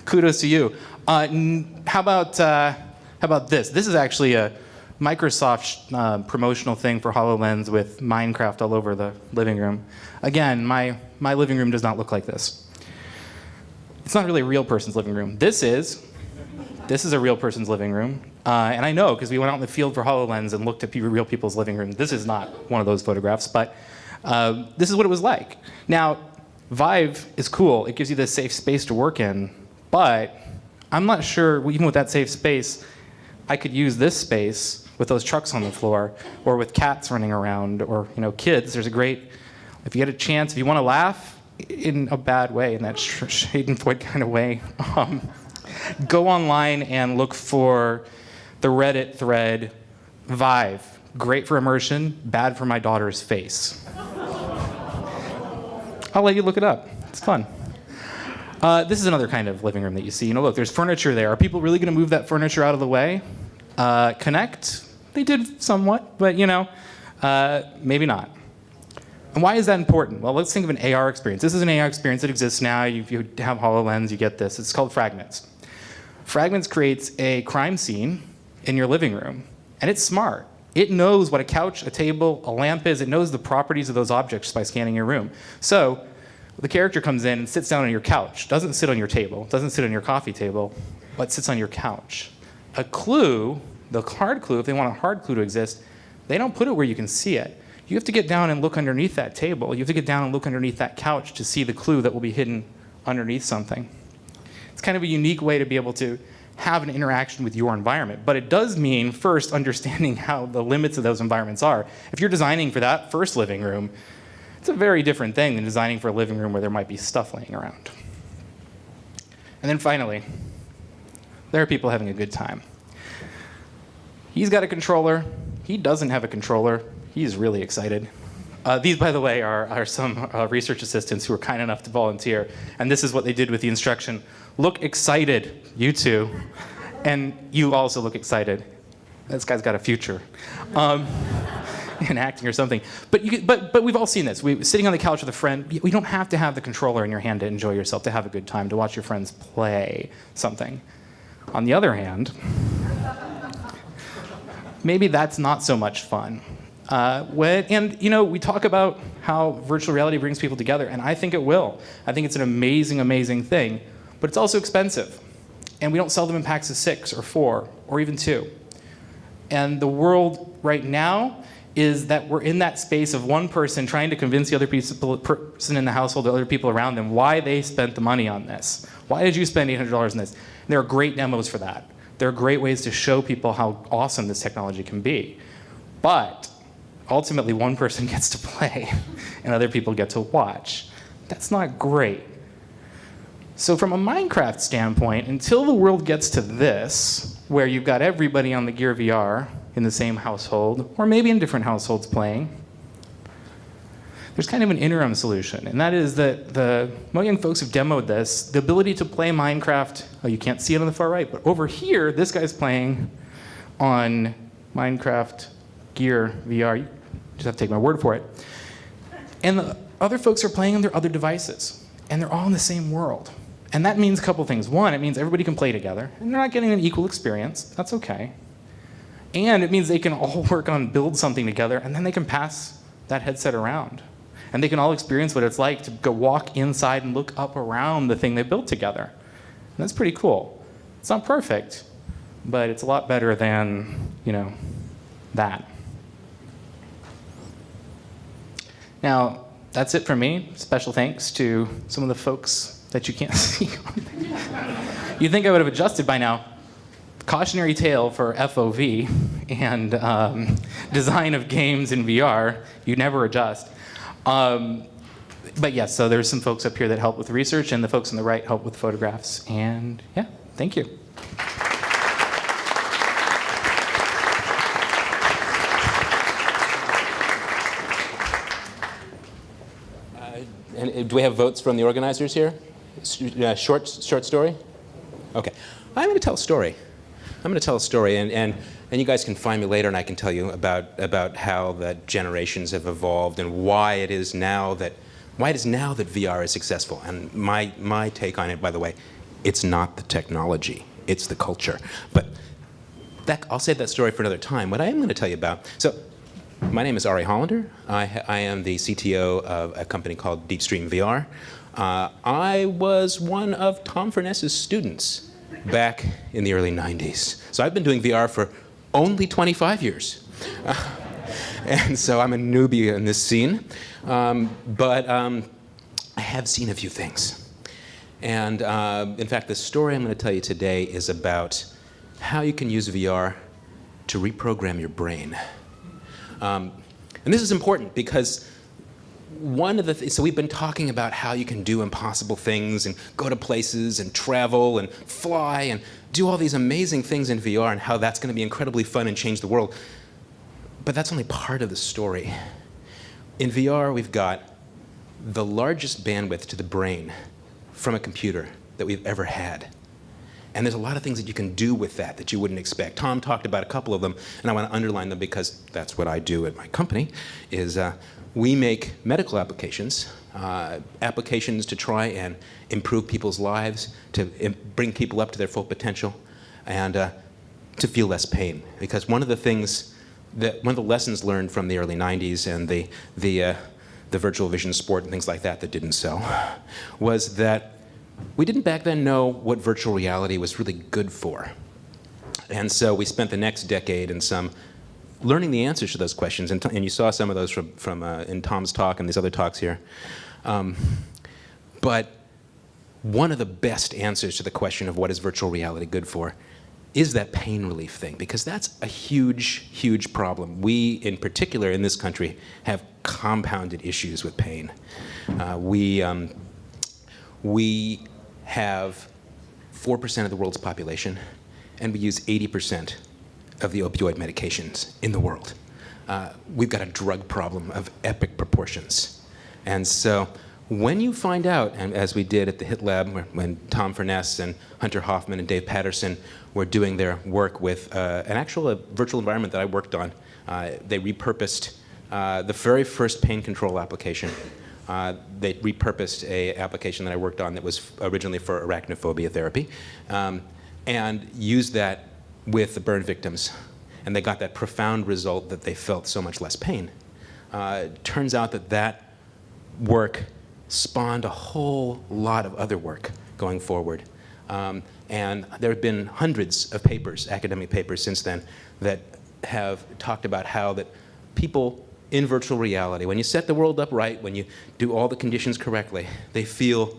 kudos to you. How about this? This is actually a Microsoft promotional thing for HoloLens with Minecraft all over the living room. Again, my living room does not look like this. It's not really a real person's living room. This is a real person's living room. And I know, because we went out in the field for HoloLens and looked at real people's living rooms. This is not one of those photographs, but this is what it was like. Now, Vive is cool. It gives you this safe space to work in, but I'm not sure, even with that safe space, I could use this space with those trucks on the floor, or with cats running around, or kids. There's a great, if you get a chance, if you want to laugh in a bad way, in that Schadenfreude kind of way, go online and look for the Reddit thread, Vive, great for immersion, bad for my daughter's face. I'll let you look it up. It's fun. This is another kind of living room that you see. Look, there's furniture there. Are people really going to move that furniture out of the way? Connect? They did somewhat, but maybe not. And why is that important? Well, let's think of an AR experience. This is an AR experience that exists now. You have HoloLens, you get this. It's called Fragments. Fragments creates a crime scene in your living room, and it's smart. It knows what a couch, a table, a lamp is. It knows the properties of those objects by scanning your room. So the character comes in and sits down on your couch, doesn't sit on your table, doesn't sit on your coffee table, but sits on your couch. A clue, the hard clue, if they want a hard clue to exist, they don't put it where you can see it. You have to get down and look underneath that table. You have to get down and look underneath that couch to see the clue that will be hidden underneath something. It's kind of a unique way to be able to have an interaction with your environment. But it does mean, first, understanding how the limits of those environments are. If you're designing for that first living room, it's a very different thing than designing for a living room where there might be stuff laying around. And then finally, there are people having a good time. He's got a controller. He doesn't have a controller. He's really excited. These, by the way, are some research assistants who were kind enough to volunteer. And this is what they did with the instruction. Look excited, you two. And you also look excited. This guy's got a future. In acting or something. But we've all seen this. Sitting on the couch with a friend, we don't have to have the controller in your hand to enjoy yourself, to have a good time, to watch your friends play something. On the other hand, maybe that's not so much fun. We talk about how virtual reality brings people together, and I think it will. I think it's an amazing, amazing thing, but it's also expensive. And we don't sell them in packs of 6 or 4 or even 2. And the world right now is that we're in that space of one person trying to convince the other person in the household, the other people around them, why they spent the money on this. Why did you spend $800 on this? And there are great demos for that. There are great ways to show people how awesome this technology can be. But ultimately, one person gets to play and other people get to watch. That's not great. So from a Minecraft standpoint, until the world gets to this, where you've got everybody on the Gear VR in the same household, or maybe in different households playing, there's kind of an interim solution, and that is that the Mojang folks have demoed this, the ability to play Minecraft. Oh, you can't see it on the far right, but over here, this guy's playing on Minecraft Gear VR. You just have to take my word for it. And the other folks are playing on their other devices, and they're all in the same world. And that means a couple things. One, it means everybody can play together, and they're not getting an equal experience. That's okay. And it means they can all work on build something together, and then they can pass that headset around. And they can all experience what it's like to go walk inside and look up around the thing they built together. And that's pretty cool. It's not perfect, but it's a lot better than, that. Now, that's it from me. Special thanks to some of the folks that you can't see. You'd think I would have adjusted by now. Cautionary tale for FOV and design of games in VR. You never adjust. But yes, so there's some folks up here that help with research, and the folks on the right help with photographs. And yeah, thank you. And do we have votes from the organizers here? Short story? Okay. I'm going to tell a story. I'm going to tell a story, and you guys can find me later, and I can tell you about how the generations have evolved and why it is now that VR is successful. And my take on it, by the way, it's not the technology, it's the culture. But I'll save that story for another time. What I am going to tell you about, so my name is Ari Hollander. I am the CTO of a company called Deepstream VR. I was one of Tom Furness's students back in the early 90s. So I've been doing VR for only 25 years. And so I'm a newbie in this scene. But I have seen a few things. And in fact, the story I'm going to tell you today is about how you can use VR to reprogram your brain. And this is important because so we've been talking about how you can do impossible things and go to places and travel and fly and do all these amazing things in VR and how that's going to be incredibly fun and change the world. But that's only part of the story. In VR, we've got the largest bandwidth to the brain from a computer that we've ever had. And there's a lot of things that you can do with that you wouldn't expect. Tom talked about a couple of them, and I want to underline them because that's what I do at my company, is we make medical applications, applications to try and improve people's lives, to bring people up to their full potential, and to feel less pain. Because one of the lessons learned from the early 90s and the virtual vision sport and things like that didn't sell was that we didn't back then know what virtual reality was really good for. And so we spent the next decade in learning the answers to those questions, and you saw some of those from in Tom's talk and these other talks here. But one of the best answers to the question of what is virtual reality good for is that pain relief thing, because that's a huge, huge problem. We, in particular, in this country, have compounded issues with pain. We have 4% of the world's population, and we use 80% of the opioid medications in the world. We've got a drug problem of epic proportions. And so when you find out, and as we did at the HIT Lab, when Tom Furness and Hunter Hoffman and Dave Patterson were doing their work with an actual virtual environment that I worked on, they repurposed the very first pain control application. They repurposed an application that I worked on that was originally for arachnophobia therapy, and used that with the burn victims. And they got that profound result that they felt so much less pain. It turns out that work spawned a whole lot of other work going forward. And there have been hundreds of papers, academic papers since then, that have talked about how that people in virtual reality, when you set the world up right, when you do all the conditions correctly, they feel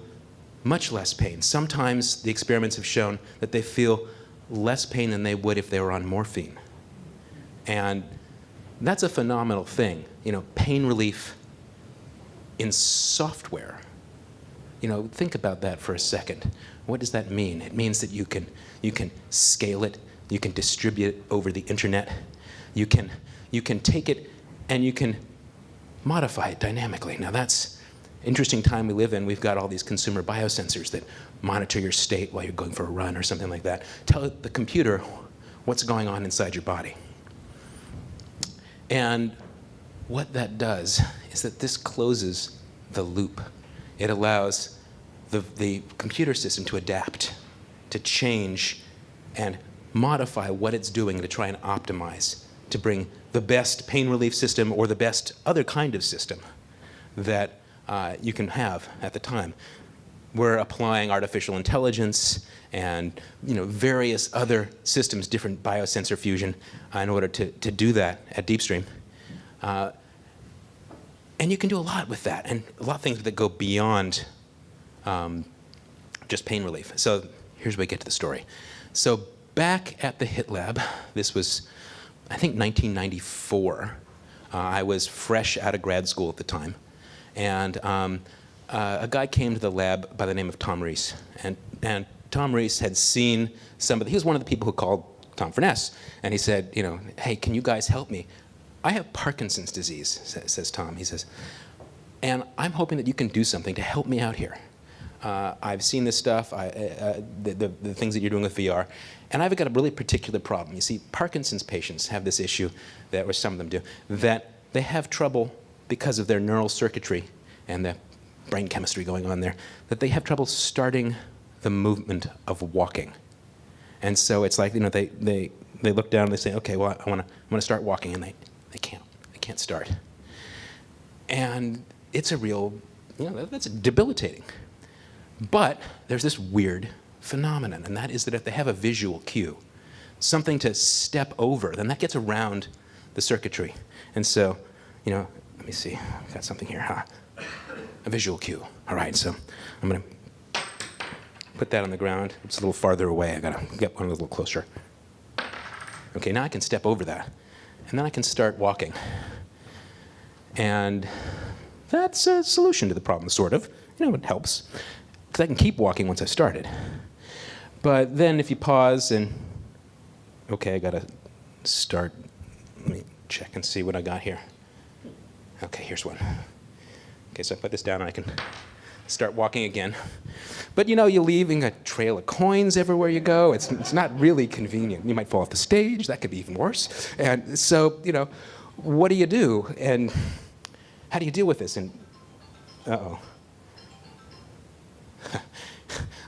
much less pain. Sometimes the experiments have shown that they feel less pain than they would if they were on morphine. And that's a phenomenal thing. Pain relief in software. Think about that for a second. What does that mean? It means that you can scale it, you can distribute it over the internet, you can take it and you can modify it dynamically. Now that's an interesting time we live in. We've got all these consumer biosensors that monitor your state while you're going for a run or something like that. Tell the computer what's going on inside your body. And what that does is that this closes the loop. It allows the computer system to adapt, to change, and modify what it's doing to try and optimize, to bring the best pain relief system or the best other kind of system that you can have at the time. We're applying artificial intelligence and various other systems, different biosensor fusion, in order to do that at Deepstream. And you can do a lot with that, and a lot of things that go beyond just pain relief. So here's where we get to the story. So back at the HIT Lab, this was, I think, 1994. I was fresh out of grad school at the time. And a guy came to the lab by the name of Tom Rees. And Tom Rees had seen somebody, he was one of the people who called Tom Furness. And he said, you know, hey, can you guys help me? I have Parkinson's disease, says Tom. He says, and I'm hoping that you can do something to help me out here. I've seen this stuff, the things that you're doing with VR, and I've got a really particular problem. You see, Parkinson's patients have this issue, or some of them do, that they have trouble because of their neural circuitry and the brain chemistry going on there, that they have trouble starting the movement of walking. And so it's like, you know, they look down and they say, okay, well, I want to start walking, and they can't start. And it's a real, you know, that's debilitating. But there's this weird phenomenon, and that is that if they have a visual cue, something to step over, then that gets around the circuitry. And so, you know, let me see, I've got something here, huh? A visual cue. All right, so I'm going to put that on the ground. It's a little farther away. I got to get one a little closer. Okay, now I can step over that, and then I can start walking. And that's a solution to the problem, sort of. You know, it helps. Because I can keep walking once I've started. But then if you pause and, okay, I got to start. Let me check and see what I got here. Okay, here's one. Okay, so I put this down and I can start walking again. But you know, you're leaving a trail of coins everywhere you go. It's not really convenient. You might fall off the stage. That could be even worse. And so, you know, what do you do? And how do you deal with this? And, uh-oh.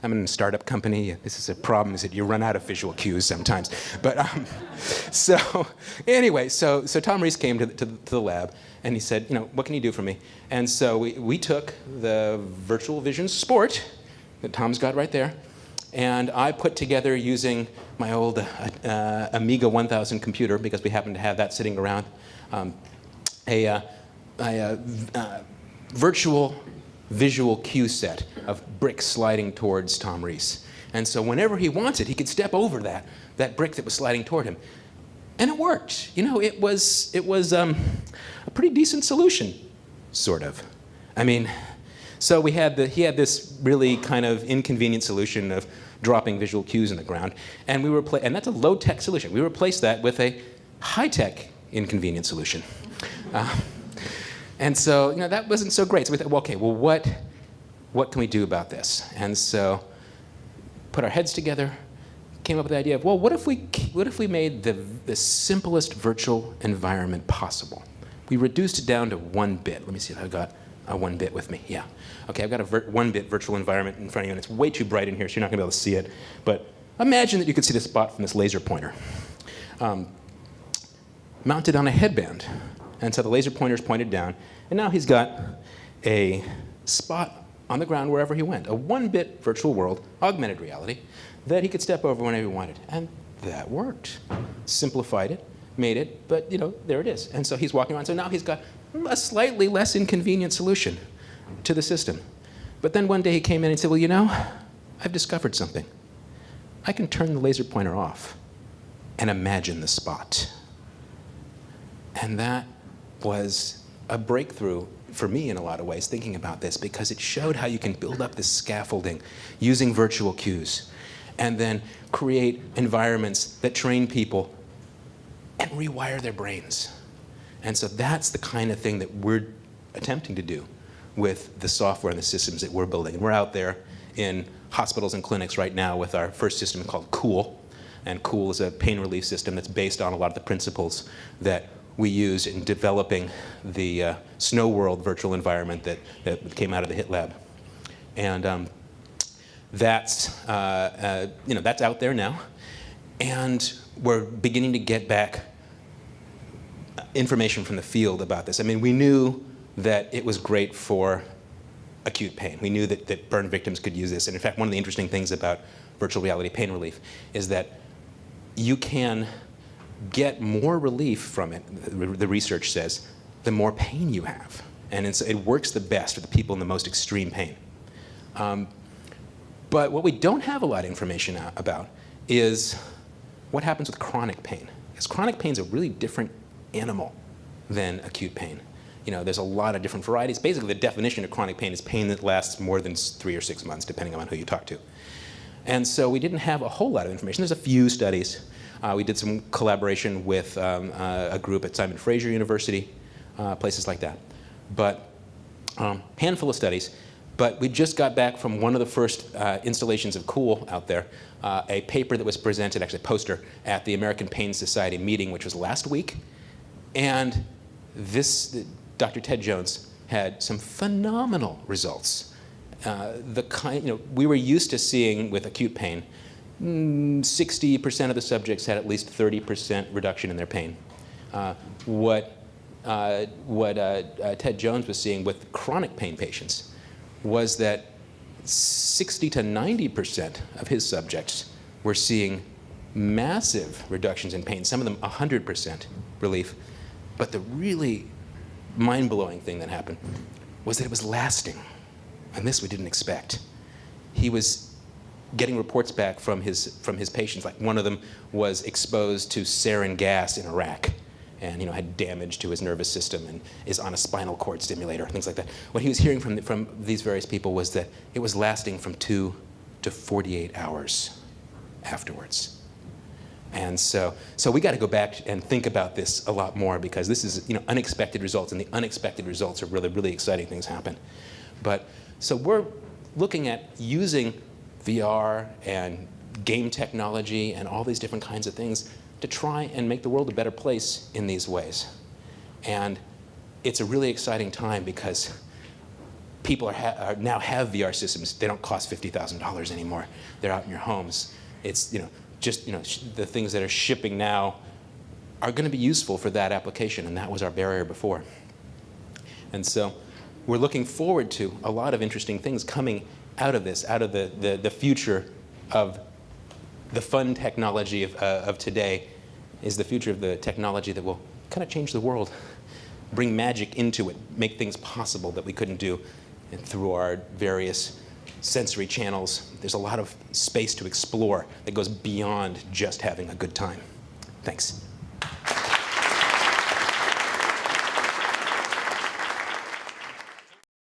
I'm in a startup company. This is a problem, is that you run out of visual cues sometimes. But so anyway, so Tom Rees came to the lab, and he said, you know, what can you do for me? And so we took the Virtual Vision Sport that Tom's got right there, and I put together, using my old Amiga 1000 computer, because we happen to have that sitting around, a virtual visual cue set of bricks sliding towards Tom Rees. And so whenever he wanted, he could step over that brick that was sliding toward him. And it worked. You know, it was a pretty decent solution, sort of. I mean, so he had this really kind of inconvenient solution of dropping visual cues in the ground, and and that's a low-tech solution. We replaced that with a high-tech inconvenient solution. And so, you know, that wasn't so great. So we thought, well, okay, well, what can we do about this? And so, put our heads together, came up with the idea of, well, what if we made the simplest virtual environment possible? We reduced it down to 1 bit. Let me see if I've got a 1 bit with me. Yeah. Okay, I've got a 1 bit virtual environment in front of you, and it's way too bright in here, so you're not going to be able to see it. But imagine that you could see the spot from this laser pointer. Mounted on a headband. And so the laser pointer is pointed down, and now he's got a spot on the ground wherever he went, a 1-bit virtual world, augmented reality, that he could step over whenever he wanted. And that worked. Simplified it, made it, but you know, there it is. And so he's walking around. So now he's got a slightly less inconvenient solution to the system. But then one day he came in and said, well, you know, I've discovered something. I can turn the laser pointer off and imagine the spot. And that was a breakthrough for me in a lot of ways, thinking about this, because it showed how you can build up this scaffolding using virtual cues and then create environments that train people and rewire their brains. And so that's the kind of thing that we're attempting to do with the software and the systems that we're building. And we're out there in hospitals and clinics right now with our first system called Cool. And Cool is a pain relief system that's based on a lot of the principles that we use in developing the Snow World virtual environment that came out of the HIT Lab. And that's out there now. And we're beginning to get back information from the field about this. I mean, we knew that it was great for acute pain. We knew that burn victims could use this. And in fact, one of the interesting things about virtual reality pain relief is that you can get more relief from it, the research says, the more pain you have. And it works the best for the people in the most extreme pain. But what we don't have a lot of information about is what happens with chronic pain. Because chronic pain is a really different animal than acute pain. You know, there's a lot of different varieties. Basically, the definition of chronic pain is pain that lasts more than 3 or 6 months, depending on who you talk to. And so we didn't have a whole lot of information. There's a few studies. We did some collaboration with a group at Simon Fraser University, places like that. But handful of studies. But we just got back from one of the first installations of COOL out there, a paper that was presented, actually a poster, at the American Pain Society meeting, which was last week. And Dr. Ted Jones had some phenomenal results. We were used to seeing with acute pain, 60% of the subjects had at least 30% reduction in their pain. What Ted Jones was seeing with chronic pain patients was that 60 to 90% of his subjects were seeing massive reductions in pain, some of them 100% relief. But the really mind-blowing thing that happened was that it was lasting, and this we didn't expect. He was getting reports back from his patients, like one of them was exposed to sarin gas in Iraq, and had damage to his nervous system and is on a spinal cord stimulator, things like that. What he was hearing from these various people was that it was lasting from 2 to 48 hours afterwards. And so we got to go back and think about this a lot more, because this is unexpected results, and the unexpected results are really, really exciting things happen. But so we're looking at using VR and game technology and all these different kinds of things to try and make the world a better place in these ways. And it's a really exciting time, because people now have VR systems. They don't cost $50,000 anymore. They're out in your homes. It's the things that are shipping now are going to be useful for that application, and that was our barrier before. And so we're looking forward to a lot of interesting things coming out of this, out of the future of the fun technology of today is the future of the technology that will kind of change the world, bring magic into it, make things possible that we couldn't do through our various sensory channels. There's a lot of space to explore that goes beyond just having a good time. Thanks.